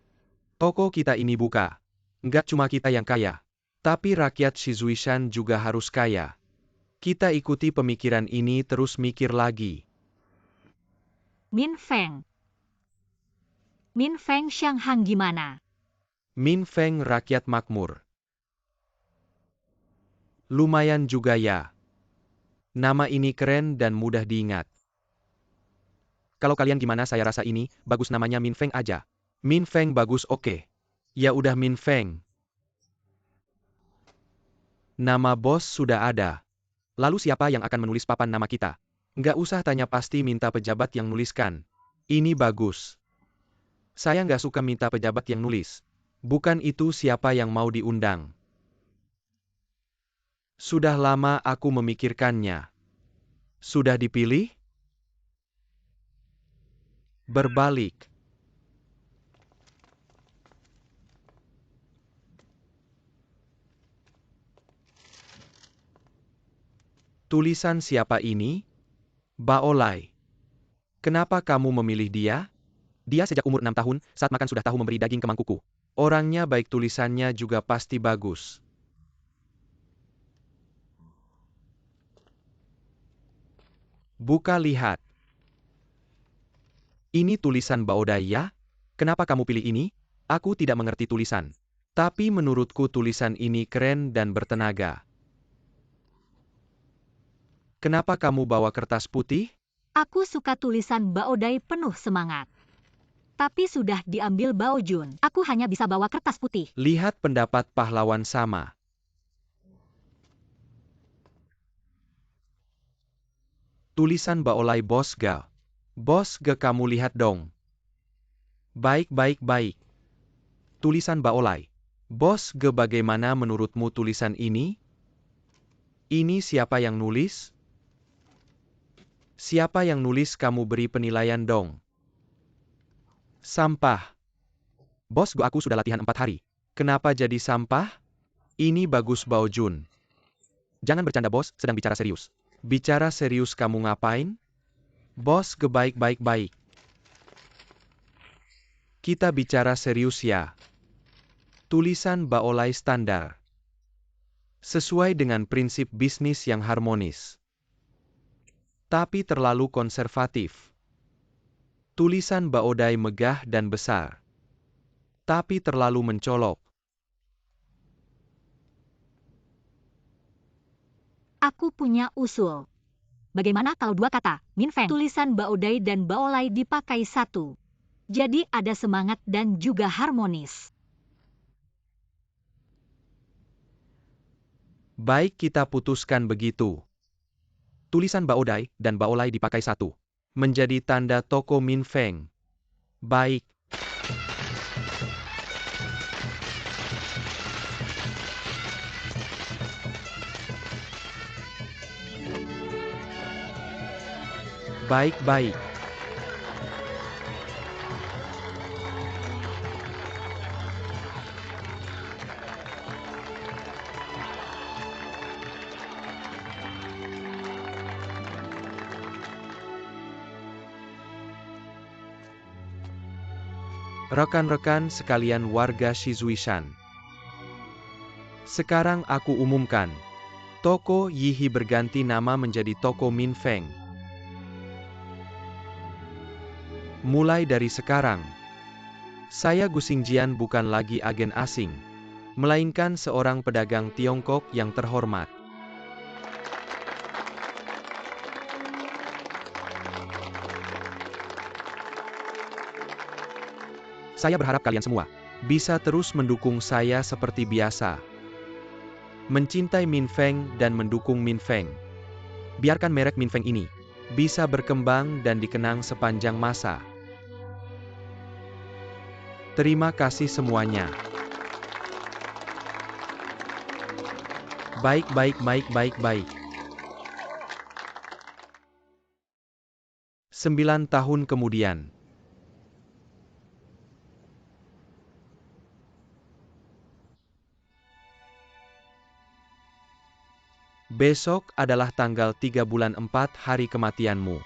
Toko kita ini buka. Nggak cuma kita yang kaya. Tapi rakyat Shizuishan juga harus kaya. Kita ikuti pemikiran ini terus mikir lagi. Min Feng Shanghang gimana? Min Feng rakyat makmur. Lumayan juga ya. Nama ini keren dan mudah diingat. Kalau kalian gimana? Saya rasa ini bagus, namanya Min Feng aja. Min Feng bagus, oke. Ya udah Min Feng. Nama bos sudah ada. Lalu siapa yang akan menulis papan nama kita? Nggak usah tanya, pasti minta pejabat yang nuliskan. Ini bagus. Saya nggak suka minta pejabat yang nulis. Bukan itu siapa yang mau diundang. Sudah lama aku memikirkannya. Sudah dipilih? Berbalik. Tulisan siapa ini? Baolai. Kenapa kamu memilih dia? Dia sejak umur 6 tahun, saat makan sudah tahu memberi daging ke mangkuku. Orangnya baik, tulisannya juga pasti bagus. Buka lihat. Ini tulisan Baodai ya? Kenapa kamu pilih ini? Aku tidak mengerti tulisan. Tapi menurutku tulisan ini keren dan bertenaga. Kenapa kamu bawa kertas putih? Aku suka tulisan Baodai penuh semangat. Tapi sudah diambil Bao Jun. Aku hanya bisa bawa kertas putih. Lihat pendapat pahlawan sama. Tulisan Baolai Bos Ga. Bos Ga, kamu lihat dong. Baik. Tulisan Baolai. Bos Ga, bagaimana menurutmu tulisan ini? Ini siapa yang nulis? Siapa yang nulis, kamu beri penilaian dong. Sampah. Bos Ga, aku sudah latihan 4 hari. Kenapa jadi sampah? Ini bagus Bao Jun. Jangan bercanda bos, sedang bicara serius. Bicara serius kamu ngapain? Bos baik-baik. Kita bicara serius ya. Tulisan Baolai standar. Sesuai dengan prinsip bisnis yang harmonis. Tapi terlalu konservatif. Tulisan Baodai megah dan besar. Tapi terlalu mencolok. Aku punya usul. Bagaimana kalau dua kata, Min Feng, tulisan Baodai dan Baolai dipakai satu. Jadi ada semangat dan juga harmonis. Baik, kita putuskan begitu. Tulisan Baodai dan Baolai dipakai satu. Menjadi tanda toko Min Feng. Baik. Baik. Rekan-rekan sekalian warga Shizuishan. Sekarang aku umumkan. Toko Yihi berganti nama menjadi toko Min Feng. Mulai dari sekarang, saya Gu Xingjian bukan lagi agen asing, melainkan seorang pedagang Tiongkok yang terhormat. Saya berharap kalian semua bisa terus mendukung saya seperti biasa. Mencintai Min Feng dan mendukung Min Feng. Biarkan merek Min Feng ini bisa berkembang dan dikenang sepanjang masa. Terima kasih semuanya. Baik. 9 tahun kemudian. Besok adalah tanggal 3 bulan 4 hari kematianmu.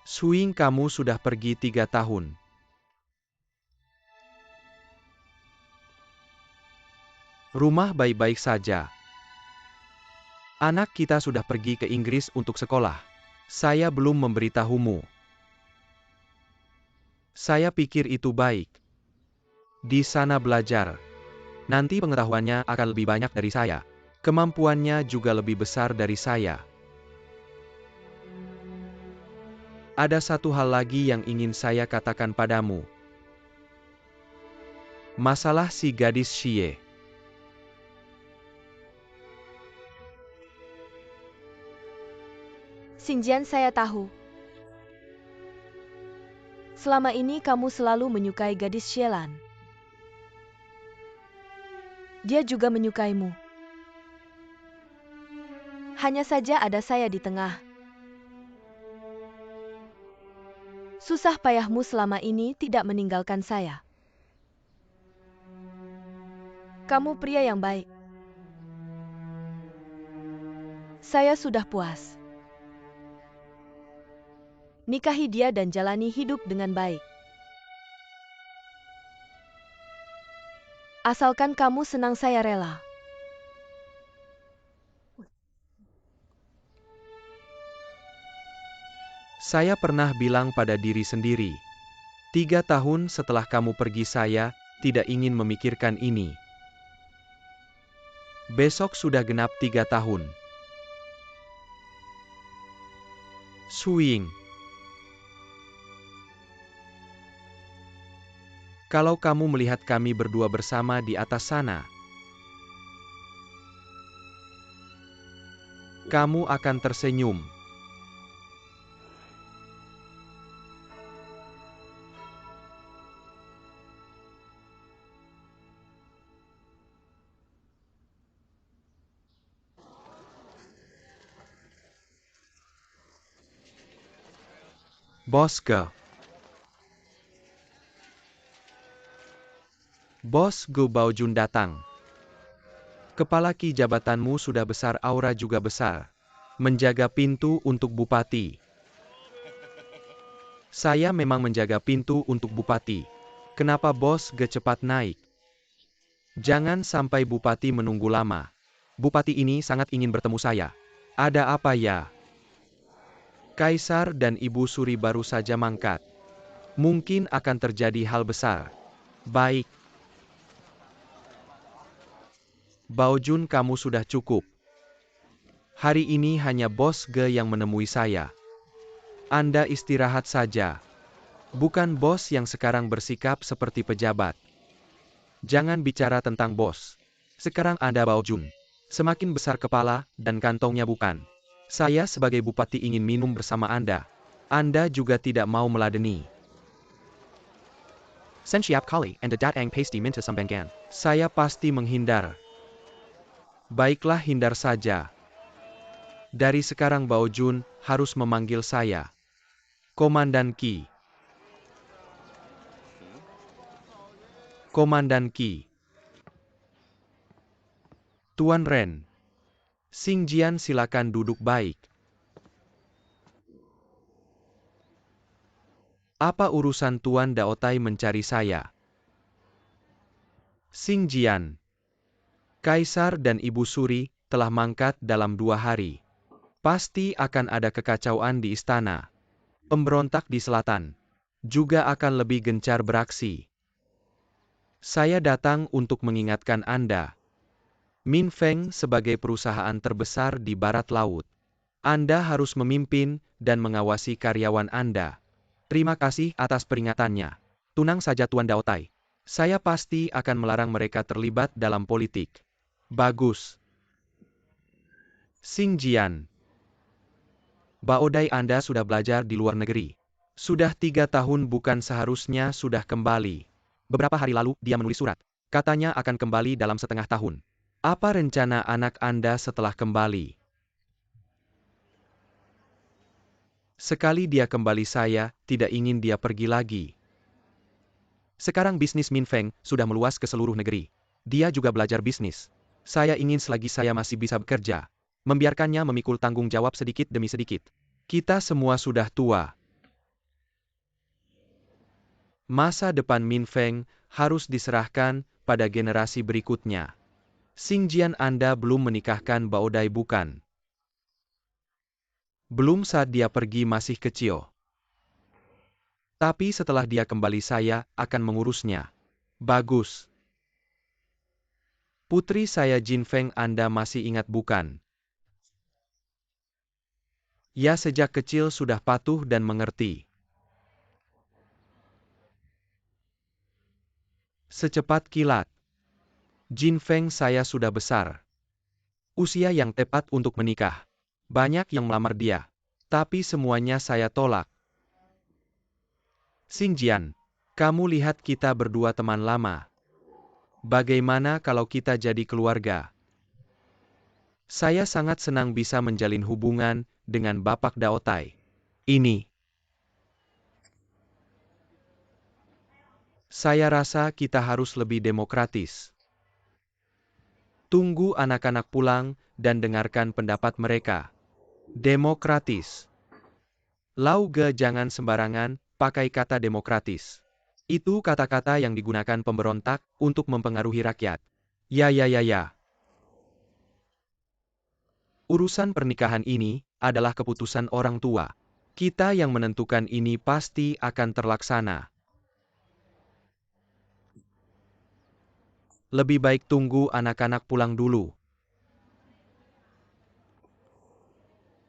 Suing, kamu sudah pergi 3 tahun. Rumah baik-baik saja. Anak kita sudah pergi ke Inggris untuk sekolah. Saya belum memberitahumu. Saya pikir itu baik. Di sana belajar. Nanti pengetahuannya akan lebih banyak dari saya. Kemampuannya juga lebih besar dari saya. Ada satu hal lagi yang ingin saya katakan padamu. Masalah si gadis Xie. Xingjian, saya tahu. Selama ini kamu selalu menyukai gadis Xielan. Dia juga menyukaimu. Hanya saja ada saya di tengah. Susah payahmu selama ini tidak meninggalkan saya. Kamu pria yang baik. Saya sudah puas. Nikahi dia dan jalani hidup dengan baik. Asalkan kamu senang, saya rela. Saya pernah bilang pada diri sendiri, 3 tahun setelah kamu pergi saya tidak ingin memikirkan ini. Besok sudah genap 3 tahun. Suing. Kalau kamu melihat kami berdua bersama di atas sana, kamu akan tersenyum. Bos Gu Baojun datang. Kepala Ki jabatanmu sudah besar, aura juga besar. Menjaga pintu untuk bupati. Saya memang menjaga pintu untuk bupati. Kenapa Bos Ge cepat naik? Jangan sampai bupati menunggu lama. Bupati ini sangat ingin bertemu saya. Ada apa ya? Kaisar dan Ibu Suri baru saja mangkat. Mungkin akan terjadi hal besar. Baik. Baojun, kamu sudah cukup. Hari ini hanya Bos Ge yang menemui saya. Anda istirahat saja. Bukan bos yang sekarang bersikap seperti pejabat. Jangan bicara tentang bos. Sekarang Anda Baojun. Semakin besar kepala dan kantongnya bukan. Saya sebagai bupati ingin minum bersama Anda. Anda juga tidak mau meladeni. Sen siap kali Anda datang pasti minta sambangan. Saya pasti menghindar. Baiklah, hindar saja. Dari sekarang Baojun harus memanggil saya Komandan Ki. Komandan Ki. Tuan Ren. Xingjian, silakan duduk baik. Apa urusan Tuan Daotai mencari saya? Xingjian. Kaisar dan Ibu Suri telah mangkat dalam 2 hari. Pasti akan ada kekacauan di istana. Pemberontak di selatan juga akan lebih gencar beraksi. Saya datang untuk mengingatkan Anda. Minfeng sebagai perusahaan terbesar di barat laut. Anda harus memimpin dan mengawasi karyawan Anda. Terima kasih atas peringatannya. Tenang saja Tuan Daotai. Saya pasti akan melarang mereka terlibat dalam politik. Bagus. Xingjian. Baodai, Anda sudah belajar di luar negeri. Sudah 3 tahun, bukan seharusnya sudah kembali. Beberapa hari lalu dia menulis surat. Katanya akan kembali dalam setengah tahun. Apa rencana anak Anda setelah kembali? Sekali dia kembali, saya tidak ingin dia pergi lagi. Sekarang bisnis Minfeng sudah meluas ke seluruh negeri. Dia juga belajar bisnis. Saya ingin selagi saya masih bisa bekerja, membiarkannya memikul tanggung jawab sedikit demi sedikit. Kita semua sudah tua. Masa depan Minfeng harus diserahkan pada generasi berikutnya. Xingjian, Anda belum menikahkan Baodai bukan? Belum, saat dia pergi masih kecil. Tapi setelah dia kembali saya akan mengurusnya. Bagus. Putri saya Jinfeng, Anda masih ingat bukan? Ya, sejak kecil sudah patuh dan mengerti. Secepat kilat. Jinfeng, saya sudah besar. Usia yang tepat untuk menikah. Banyak yang melamar dia. Tapi semuanya saya tolak. Xingjian, kamu lihat kita berdua teman lama. Bagaimana kalau kita jadi keluarga? Saya sangat senang bisa menjalin hubungan dengan Bapak Daotai. Ini. Saya rasa kita harus lebih demokratis. Tunggu anak-anak pulang dan dengarkan pendapat mereka. Demokratis. Lau Ge, jangan sembarangan pakai kata demokratis. Itu kata-kata yang digunakan pemberontak untuk mempengaruhi rakyat. Ya. Urusan pernikahan ini adalah keputusan orang tua. Kita yang menentukan ini pasti akan terlaksana. Lebih baik tunggu anak-anak pulang dulu.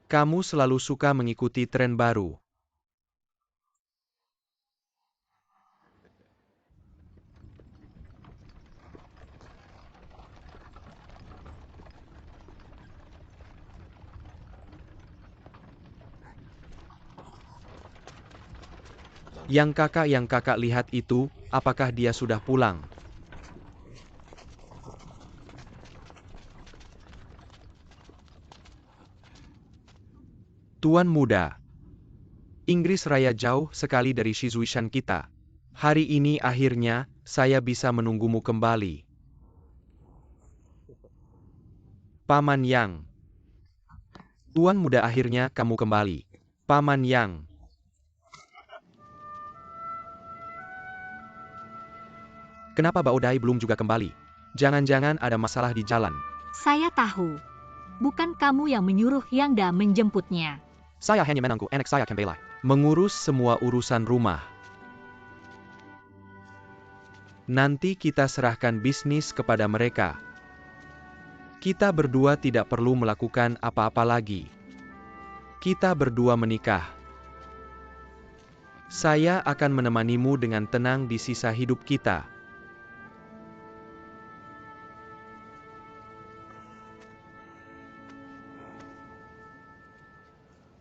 Kamu selalu suka mengikuti tren baru. Yang kakak lihat itu, apakah dia sudah pulang? Tuan muda. Inggris Raya jauh sekali dari Shizuishan kita. Hari ini akhirnya, saya bisa menunggumu kembali. Paman Yang. Tuan muda, akhirnya kamu kembali. Paman Yang. Kenapa Baodai belum juga kembali? Jangan-jangan ada masalah di jalan. Saya tahu. Bukan kamu yang menyuruh Yangda menjemputnya. Saya hanya menunggu anak saya kembali. Mengurus semua urusan rumah. Nanti kita serahkan bisnis kepada mereka. Kita berdua tidak perlu melakukan apa-apa lagi. Kita berdua menikah. Saya akan menemanimu dengan tenang di sisa hidup kita.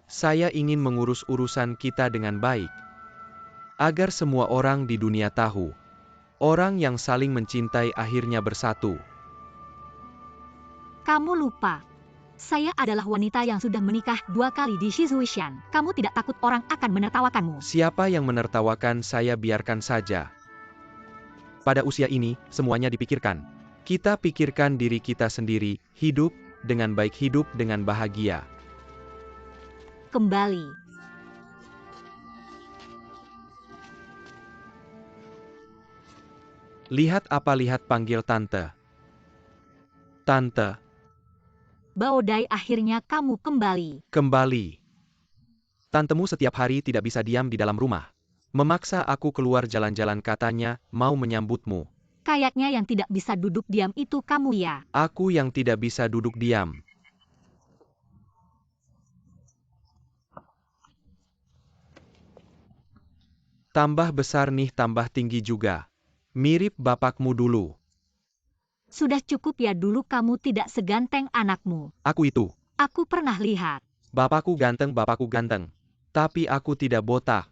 Saya ingin mengurus urusan kita dengan baik. Agar semua orang di dunia tahu. Orang yang saling mencintai akhirnya bersatu. Kamu lupa. Saya adalah wanita yang sudah menikah 2 kali di Shizuishan. Kamu tidak takut orang akan menertawakanmu? Siapa yang menertawakan saya biarkan saja. Pada usia ini, semuanya dipikirkan. Kita pikirkan diri kita sendiri, hidup dengan baik, hidup dengan bahagia. Kembali. Lihat apa, lihat, panggil tante. Tante, Baodai, akhirnya kamu kembali. kembali. Tantemu setiap hari tidak bisa diam di dalam rumah. Memaksa aku keluar jalan-jalan, katanya mau menyambutmu. Kayaknya yang tidak bisa duduk diam itu kamu ya. Aku yang tidak bisa duduk diam. Tambah besar nih, tambah tinggi juga. Mirip bapakmu dulu. Sudah cukup ya, dulu kamu tidak seganteng anakmu. Aku itu. Aku pernah lihat. Bapakku ganteng. Tapi aku tidak botak.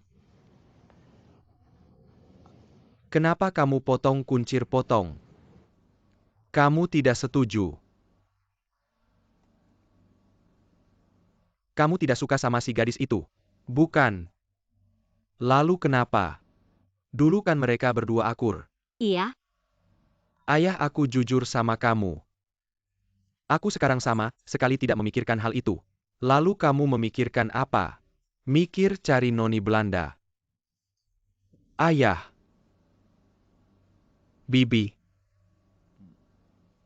Kenapa kamu potong kuncir potong? Kamu tidak setuju. Kamu tidak suka sama si gadis itu? Bukan. Lalu kenapa? Dulu kan mereka berdua akur. Iya, Ayah aku jujur sama kamu. Aku sekarang sama sekali tidak memikirkan hal itu. Lalu kamu memikirkan apa? Mikir cari noni Belanda. Ayah. Bibi.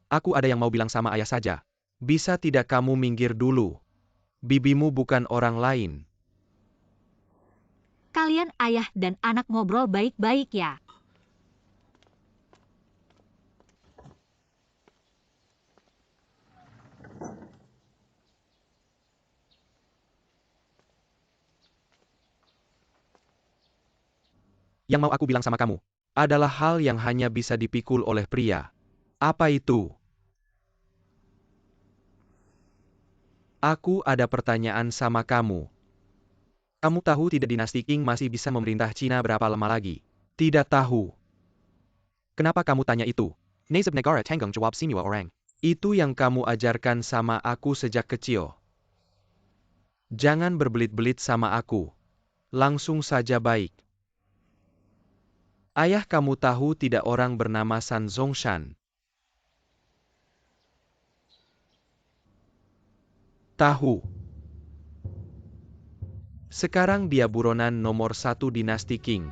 Aku ada yang mau bilang sama ayah saja. Bisa tidak kamu minggir dulu? Bibimu bukan orang lain. kalian ayah dan anak ngobrol baik-baik ya. Yang mau aku bilang sama kamu, adalah hal yang hanya bisa dipikul oleh pria. Apa itu? Aku ada pertanyaan sama kamu. Kamu tahu tidak dinasti Qing masih bisa memerintah Cina berapa lama lagi? Tidak tahu. Kenapa kamu tanya itu? Nasib negara tanggung jawab semua orang. Itu yang kamu ajarkan sama aku sejak kecil. Jangan berbelit-belit sama aku. Langsung saja baik. Ayah kamu tahu tidak orang bernama San Zongshan? Tahu. Sekarang dia buronan nomor 1 dinasti Qing.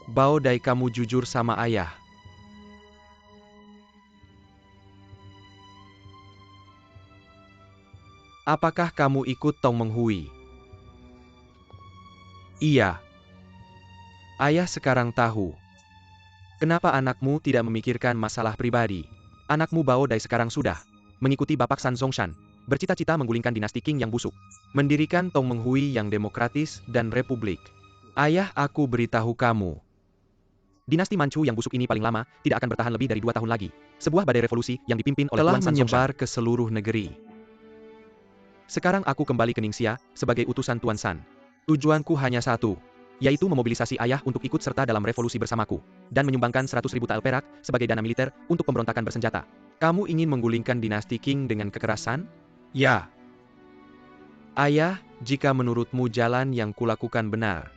Baodai, kamu jujur sama ayah. Apakah kamu ikut Tong Menghui? Iya. Ayah sekarang tahu. Kenapa anakmu tidak memikirkan masalah pribadi? Anakmu Baodai sekarang sudah mengikuti Bapak San Zongshan, bercita-cita menggulingkan dinasti Qing yang busuk, mendirikan Tong Menghui yang demokratis dan republik. Ayah, aku beritahu kamu. Dinasti Manchu yang busuk ini paling lama tidak akan bertahan lebih dari 2 tahun lagi. Sebuah badai revolusi yang dipimpin oleh Telah Tuan San menyebar Zongshan ke seluruh negeri. Sekarang aku kembali ke Ningxia sebagai utusan Tuan San. Tujuanku hanya satu, yaitu memobilisasi ayah untuk ikut serta dalam revolusi bersamaku, dan menyumbangkan 100.000 tael perak sebagai dana militer untuk pemberontakan bersenjata. Kamu ingin menggulingkan dinasti Qing dengan kekerasan? Ya. Ayah, jika menurutmu jalan yang kulakukan benar,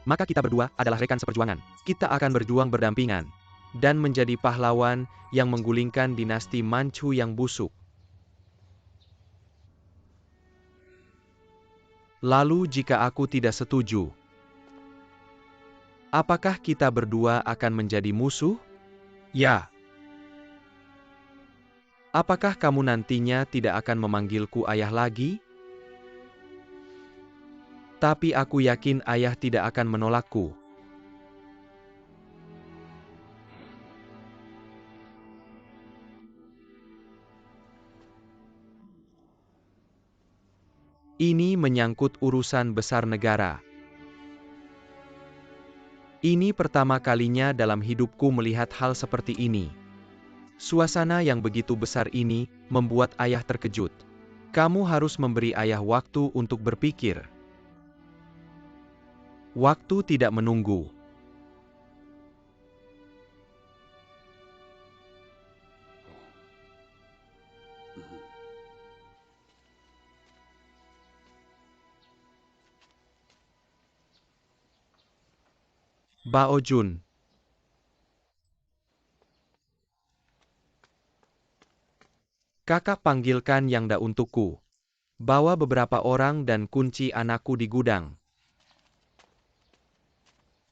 maka kita berdua adalah rekan seperjuangan. Kita akan berjuang berdampingan dan menjadi pahlawan yang menggulingkan dinasti Manchu yang busuk. Lalu jika aku tidak setuju, apakah kita berdua akan menjadi musuh? Ya. Apakah kamu nantinya tidak akan memanggilku ayah lagi? Tapi aku yakin ayah tidak akan menolakku. Ini menyangkut urusan besar negara. Ini pertama kalinya dalam hidupku melihat hal seperti ini. Suasana yang begitu besar ini membuat ayah terkejut. Kamu harus memberi ayah waktu untuk berpikir. Waktu tidak menunggu. Bao Jun. Kakak panggilkan Yang Da untukku. Bawa beberapa orang dan kunci anakku di gudang.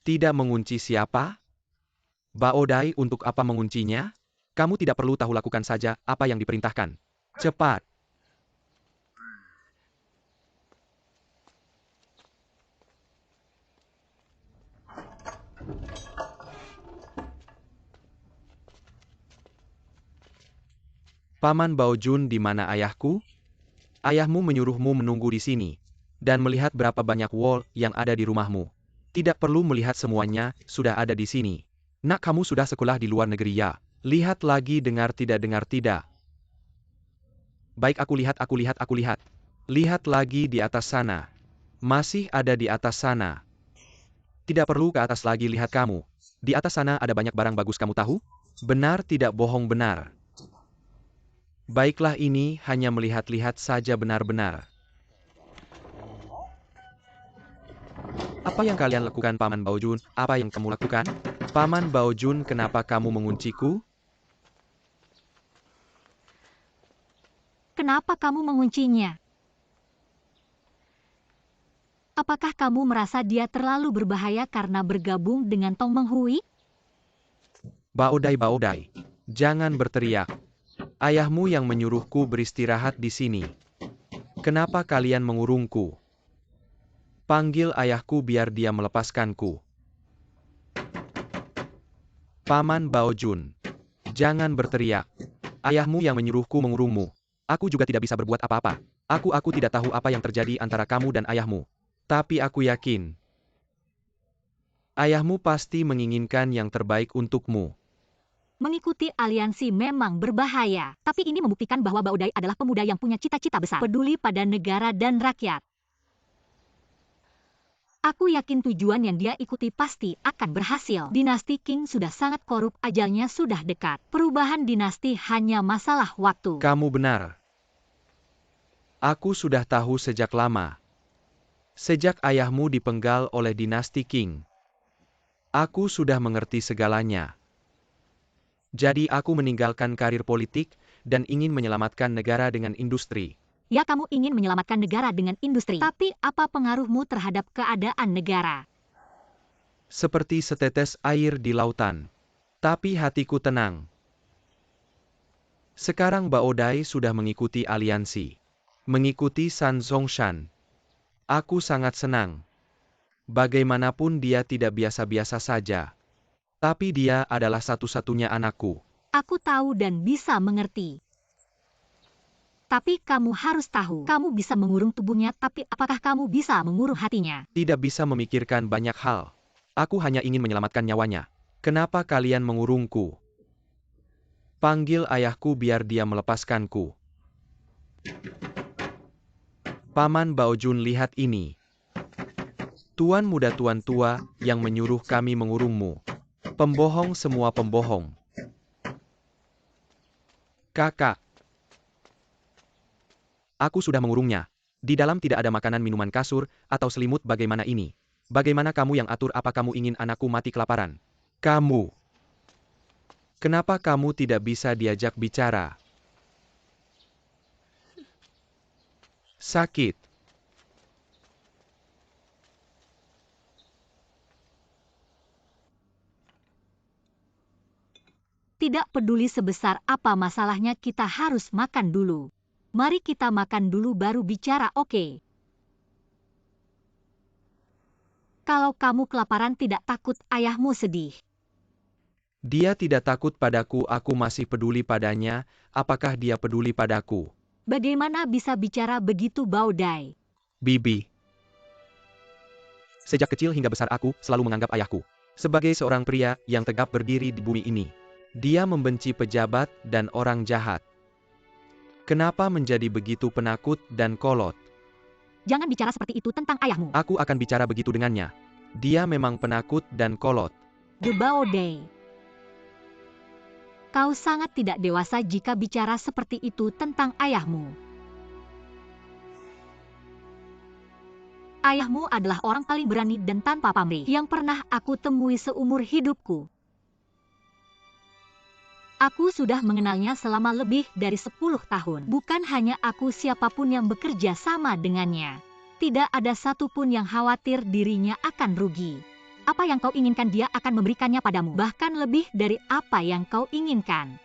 Tidak mengunci siapa? Bao Dai, untuk apa menguncinya? Kamu tidak perlu tahu, lakukan saja apa yang diperintahkan. Cepat. Paman Bao Jun, di mana ayahku? Ayahmu menyuruhmu menunggu di sini dan melihat berapa banyak wol yang ada di rumahmu. Tidak perlu melihat semuanya, sudah ada di sini. Nak, kamu sudah sekolah di luar negeri ya? Lihat lagi, dengar tidak. Baik, aku lihat. Lihat lagi di atas sana. Masih ada di atas sana. Tidak perlu ke atas lagi, lihat kamu. Di atas sana ada banyak barang bagus, kamu tahu? Benar, tidak bohong, benar. Baiklah, ini hanya melihat-lihat saja, benar-benar. Apa yang kalian lakukan, Paman Bao Jun? Apa yang kamu lakukan? Paman Bao Jun, kenapa kamu mengunciku? Kenapa kamu menguncinya? Apakah kamu merasa dia terlalu berbahaya karena bergabung dengan Tong Menghui? Bao Dai, jangan berteriak. Ayahmu yang menyuruhku beristirahat di sini. Kenapa kalian mengurungku? Panggil ayahku biar dia melepaskanku. Paman Bao Jun, jangan berteriak. Ayahmu yang menyuruhku mengurungmu. Aku juga tidak bisa berbuat apa-apa. Aku tidak tahu apa yang terjadi antara kamu dan ayahmu. Tapi aku yakin, ayahmu pasti menginginkan yang terbaik untukmu. Mengikuti aliansi memang berbahaya, tapi ini membuktikan bahwa Bao Dai adalah pemuda yang punya cita-cita besar, peduli pada negara dan rakyat. Aku yakin tujuan yang dia ikuti pasti akan berhasil. Dinasti Qing sudah sangat korup, ajalnya sudah dekat. Perubahan dinasti hanya masalah waktu. Kamu benar. Aku sudah tahu sejak lama. Sejak ayahmu dipenggal oleh dinasti Qing. Aku sudah mengerti segalanya. Jadi aku meninggalkan karir politik dan ingin menyelamatkan negara dengan industri. Ya, kamu ingin menyelamatkan negara dengan industri. Tapi apa pengaruhmu terhadap keadaan negara? Seperti setetes air di lautan. Tapi hatiku tenang. Sekarang Bao Dai sudah mengikuti aliansi. Mengikuti San Zongshan. Aku sangat senang. Bagaimanapun dia tidak biasa-biasa saja. Tapi dia adalah satu-satunya anakku. Aku tahu dan bisa mengerti. Tapi kamu harus tahu, kamu bisa mengurung tubuhnya, tapi apakah kamu bisa mengurung hatinya? Tidak bisa memikirkan banyak hal. Aku hanya ingin menyelamatkan nyawanya. Kenapa kalian mengurungku? Panggil ayahku biar dia melepaskanku. Paman Bao Jun, lihat ini. Tuan muda, tuan tua yang menyuruh kami mengurungmu. Pembohong, semua pembohong. Kakak. Aku sudah mengurungnya. Di dalam tidak ada makanan, minuman, kasur, atau selimut. Bagaimana ini? Bagaimana kamu yang atur? Apa kamu ingin anakku mati kelaparan? Kamu. Kenapa kamu tidak bisa diajak bicara? Sakit. Tidak peduli sebesar apa masalahnya, kita harus makan dulu. Mari kita makan dulu baru bicara, oke? Kalau kamu kelaparan tidak takut ayahmu sedih. Dia tidak takut padaku, aku masih peduli padanya. Apakah dia peduli padaku? Bagaimana bisa bicara begitu, Baodai? Bibi. Sejak kecil hingga besar aku selalu menganggap ayahku sebagai seorang pria yang tegap berdiri di bumi ini. Dia membenci pejabat dan orang jahat. Kenapa menjadi begitu penakut dan kolot? Jangan bicara seperti itu tentang ayahmu. Aku akan bicara begitu dengannya. Dia memang penakut dan kolot. The Baodai. Kau sangat tidak dewasa jika bicara seperti itu tentang ayahmu. Ayahmu adalah orang paling berani dan tanpa pamrih yang pernah aku temui seumur hidupku. Aku sudah mengenalnya selama lebih dari 10 tahun. Bukan hanya aku, siapapun yang bekerja sama dengannya. Tidak ada satupun yang khawatir dirinya akan rugi. Apa yang kau inginkan dia akan memberikannya padamu. Bahkan lebih dari apa yang kau inginkan.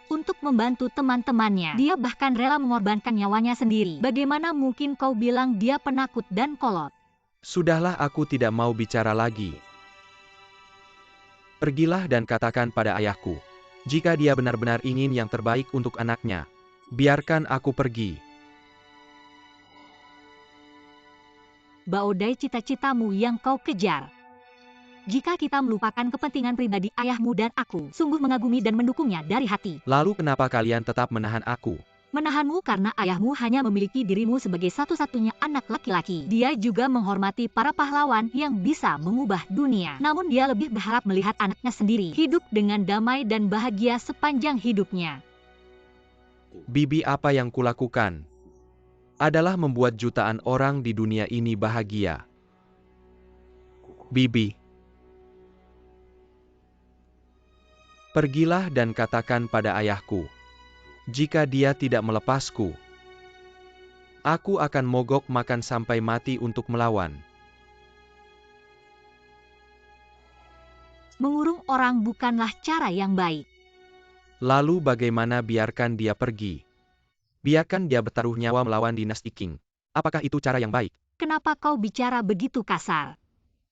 Untuk membantu teman-temannya, dia bahkan rela mengorbankan nyawanya sendiri. Bagaimana mungkin kau bilang dia penakut dan kolot? Sudahlah, aku tidak mau bicara lagi. Pergilah dan katakan pada ayahku. Jika dia benar-benar ingin yang terbaik untuk anaknya, biarkan aku pergi. Baodai, cita-citamu yang kau kejar. Jika kita melupakan kepentingan pribadi ayahmu dan aku, sungguh mengagumi dan mendukungnya dari hati. Lalu kenapa kalian tetap menahan aku? Menahanmu karena ayahmu hanya memiliki dirimu sebagai satu-satunya anak laki-laki. Dia juga menghormati para pahlawan yang bisa mengubah dunia. Namun dia lebih berharap melihat anaknya sendiri hidup dengan damai dan bahagia sepanjang hidupnya. Bibi, apa yang kulakukan adalah membuat jutaan orang di dunia ini bahagia. Bibi. Pergilah dan katakan pada ayahku. Jika dia tidak melepasku, aku akan mogok makan sampai mati untuk melawan. Mengurung orang bukanlah cara yang baik. Lalu bagaimana? Biarkan dia pergi. Biarkan dia bertaruh nyawa melawan dinasti Qing. Apakah itu cara yang baik? Kenapa kau bicara begitu kasar?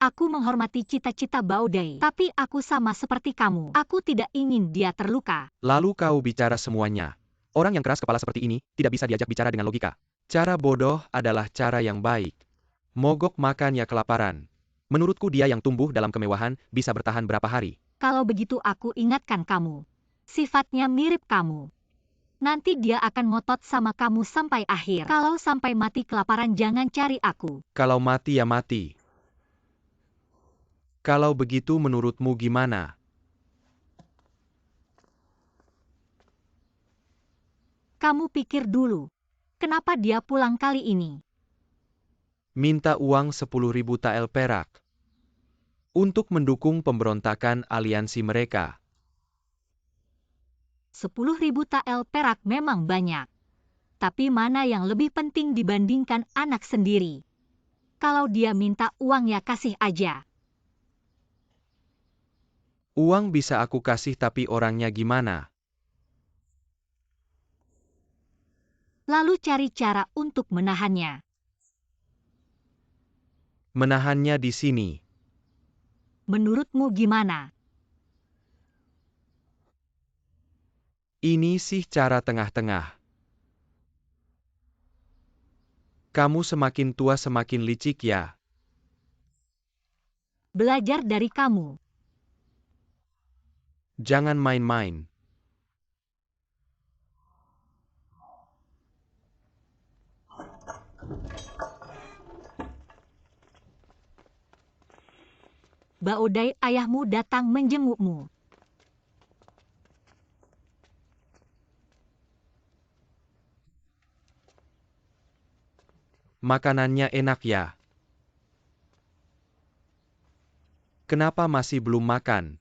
Aku menghormati cita-cita Baodai, tapi aku sama seperti kamu. Aku tidak ingin dia terluka. Lalu kau bicara semuanya. Orang yang keras kepala seperti ini tidak bisa diajak bicara dengan logika. Cara bodoh adalah cara yang baik. Mogok makan ya kelaparan. Menurutku dia yang tumbuh dalam kemewahan bisa bertahan berapa hari. Kalau begitu aku ingatkan kamu. Sifatnya mirip kamu. Nanti dia akan ngotot sama kamu sampai akhir. Kalau sampai mati kelaparan, jangan cari aku. Kalau mati ya mati. Kalau begitu menurutmu gimana? Kamu pikir dulu. Kenapa dia pulang kali ini? Minta uang 10.000 tael perak. Untuk mendukung pemberontakan aliansi mereka. 10.000 tael perak memang banyak. Tapi mana yang lebih penting dibandingkan anak sendiri? Kalau dia minta uang ya kasih aja. Uang bisa aku kasih, tapi orangnya gimana? Lalu cari cara untuk menahannya. Menahannya di sini. Menurutmu gimana? Ini sih cara tengah-tengah. Kamu semakin tua semakin licik ya. Belajar dari kamu. Jangan main-main. Baodai, ayahmu datang menjengukmu. Makanannya enak ya. Kenapa masih belum makan?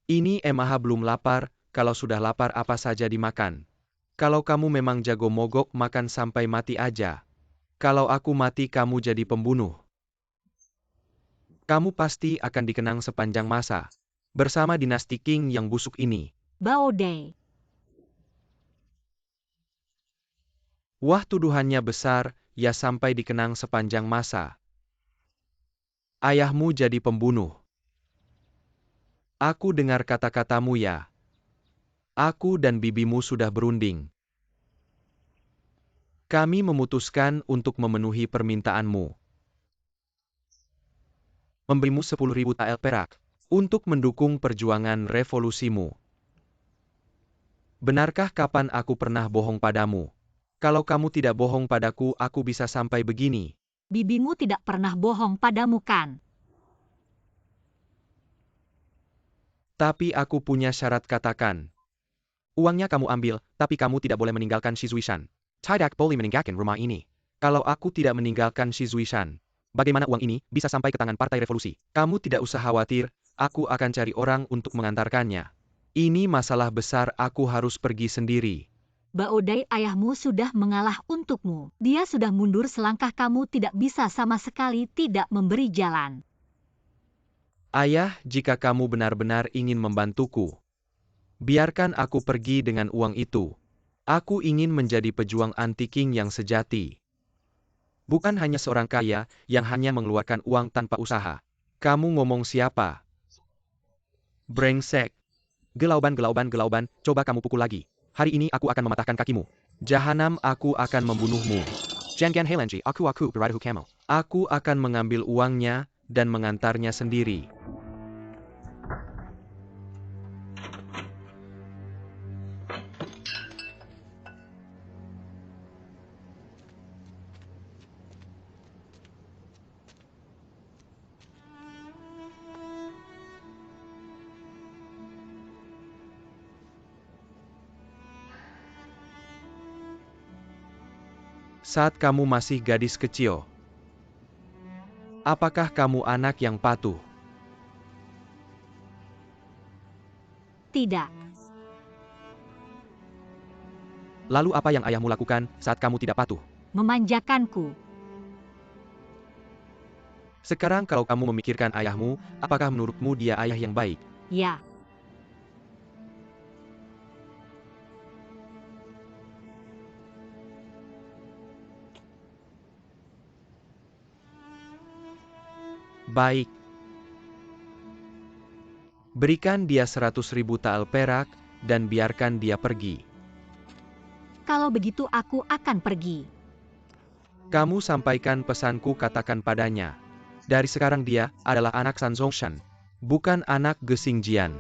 Ini Emaha belum lapar, kalau sudah lapar apa saja dimakan. Kalau kamu memang jago mogok makan sampai mati aja. Kalau aku mati kamu jadi pembunuh. Kamu pasti akan dikenang sepanjang masa. Bersama dinasti King yang busuk ini. Bao Dai. Wah tuduhannya besar, ya sampai dikenang sepanjang masa. Ayahmu jadi pembunuh. Aku dengar kata-katamu ya. Aku dan bibimu sudah berunding. Kami memutuskan untuk memenuhi permintaanmu. Memberimu 10.000 tael perak untuk mendukung perjuangan revolusimu. Benarkah kapan aku pernah bohong padamu? Kalau kamu tidak bohong padaku, aku bisa sampai begini. Bibimu tidak pernah bohong padamu kan? Tapi aku punya syarat katakan. Uangnya kamu ambil, tapi kamu tidak boleh meninggalkan Shizuishan. Tidak boleh meninggalkan rumah ini. Kalau aku tidak meninggalkan Shizuishan, bagaimana uang ini bisa sampai ke tangan Partai Revolusi? Kamu tidak usah khawatir, aku akan cari orang untuk mengantarkannya. Ini masalah besar, aku harus pergi sendiri. Bao Dai, ayahmu sudah mengalah untukmu. Dia sudah mundur selangkah, kamu tidak bisa sama sekali tidak memberi jalan. Ayah, jika kamu benar-benar ingin membantuku, biarkan aku pergi dengan uang itu. Aku ingin menjadi pejuang anti-King yang sejati. Bukan hanya seorang kaya, yang hanya mengeluarkan uang tanpa usaha. Kamu ngomong siapa? Brengsek. Gelauban, coba kamu pukul lagi. Hari ini aku akan mematahkan kakimu. Jahanam, aku akan membunuhmu. Jangan helanji, aku beradahu kamu. Aku akan mengambil uangnya, dan mengantarnya sendiri. Saat kamu masih gadis kecil, apakah kamu anak yang patuh? Tidak. Lalu apa yang ayahmu lakukan saat kamu tidak patuh? Memanjakanku. Sekarang kalau kamu memikirkan ayahmu, apakah menurutmu dia ayah yang baik? Ya. Baik. Berikan dia 100.000 tael perak, dan biarkan dia pergi. Kalau begitu aku akan pergi. Kamu sampaikan pesanku, katakan padanya. Dari sekarang dia adalah anak San Zongshan, bukan anak Gesing Jian.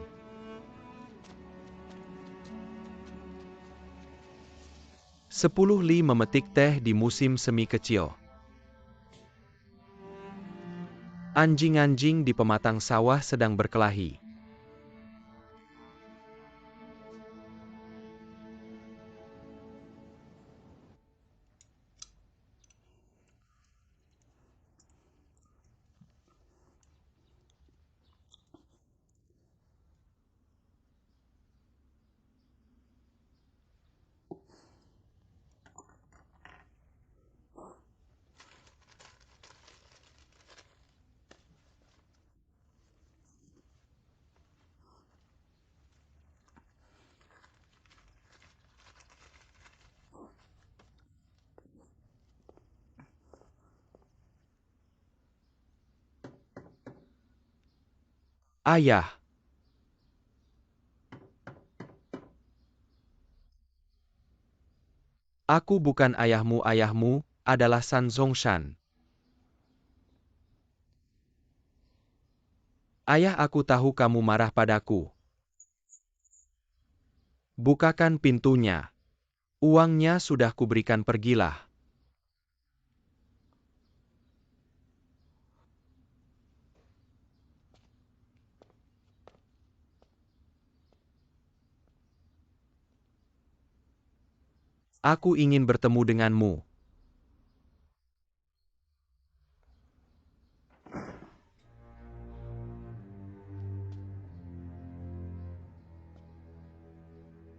Sepuluh Li memetik teh di musim semi kecil. Anjing-anjing di pematang sawah sedang berkelahi. Ayah. Aku bukan ayahmu, ayahmu adalah San Zongshan. Ayah, aku tahu kamu marah padaku. Bukakan pintunya. Uangnya sudah kuberikan, pergilah. Aku ingin bertemu denganmu.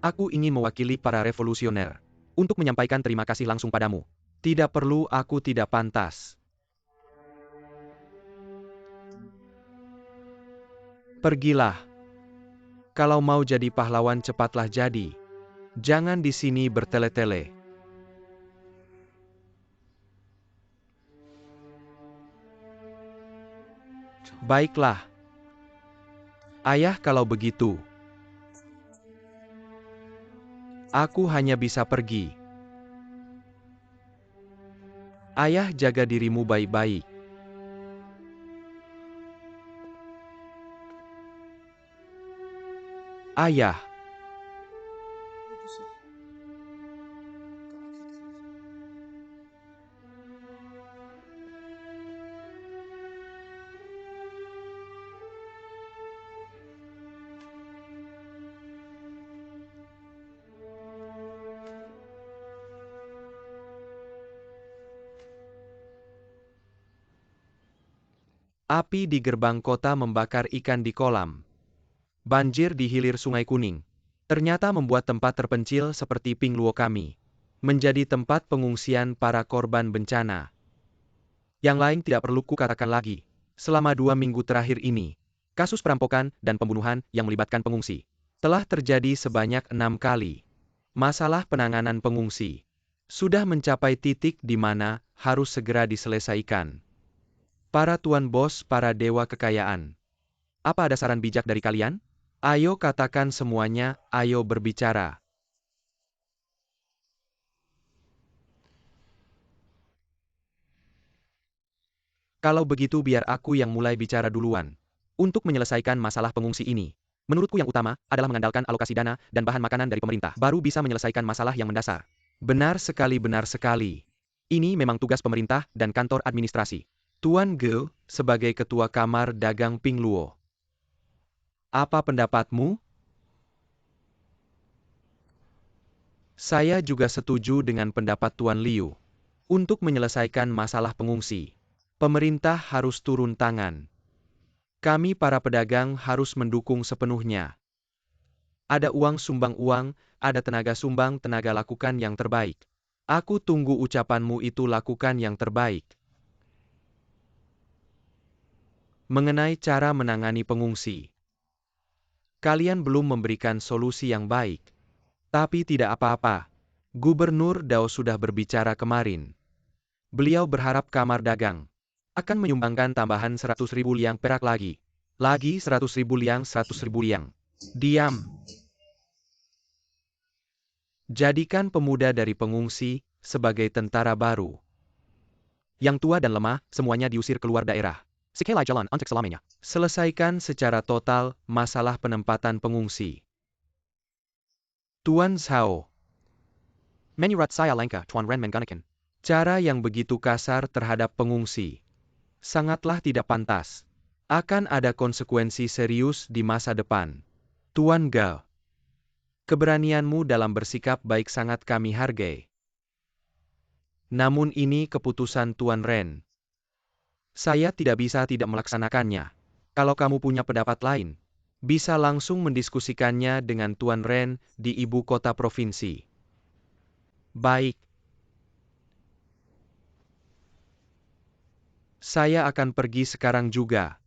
Aku ingin mewakili para revolusioner untuk menyampaikan terima kasih langsung padamu. Tidak perlu, aku tidak pantas. Pergilah. Kalau mau jadi pahlawan cepatlah jadi. Jangan di sini bertele-tele. Baiklah. Ayah, kalau begitu, aku hanya bisa pergi. Ayah, jaga dirimu baik-baik. Ayah. Api di gerbang kota membakar ikan di kolam. Banjir di hilir Sungai Kuning. Ternyata membuat tempat terpencil seperti Pingluo kami menjadi tempat pengungsian para korban bencana. Yang lain tidak perlu kukatakan lagi. Selama 2 minggu terakhir ini, kasus perampokan dan pembunuhan yang melibatkan pengungsi telah terjadi sebanyak 6 kali. Masalah penanganan pengungsi sudah mencapai titik di mana harus segera diselesaikan. Para tuan bos, para dewa kekayaan. Apa ada saran bijak dari kalian? Ayo katakan semuanya, ayo berbicara. Kalau begitu biar aku yang mulai bicara duluan. Untuk menyelesaikan masalah pengungsi ini, menurutku yang utama adalah mengandalkan alokasi dana dan bahan makanan dari pemerintah. Baru bisa menyelesaikan masalah yang mendasar. Benar sekali, benar sekali. Ini memang tugas pemerintah dan kantor administrasi. Tuan Ge, sebagai ketua kamar dagang Pingluo. Apa pendapatmu? Saya juga setuju dengan pendapat Tuan Liu. Untuk menyelesaikan masalah pengungsi, pemerintah harus turun tangan. Kami para pedagang harus mendukung sepenuhnya. Ada uang sumbang uang, ada tenaga sumbang tenaga, lakukan yang terbaik. Aku tunggu ucapanmu itu, lakukan yang terbaik. Mengenai cara menangani pengungsi, kalian belum memberikan solusi yang baik. Tapi tidak apa-apa. Gubernur Dao sudah berbicara kemarin. Beliau berharap kamar dagang akan menyumbangkan tambahan 100.000 liang perak lagi. Lagi 100.000 liang, 100.000 liang. Diam. Jadikan pemuda dari pengungsi sebagai tentara baru. Yang tua dan lemah, semuanya diusir keluar daerah. Sekali jalan untuk selamanya. Selesaikan secara total masalah penempatan pengungsi. Tuan Zhao. Menyurat saya langkah Tuan Ren menggunakan cara yang begitu kasar terhadap pengungsi. Sangatlah tidak pantas. Akan ada konsekuensi serius di masa depan. Tuan Ge. Keberanianmu dalam bersikap baik sangat kami hargai. Namun ini keputusan Tuan Ren. Saya tidak bisa tidak melaksanakannya. Kalau kamu punya pendapat lain, bisa langsung mendiskusikannya dengan Tuan Ren di ibu kota provinsi. Baik. Saya akan pergi sekarang juga.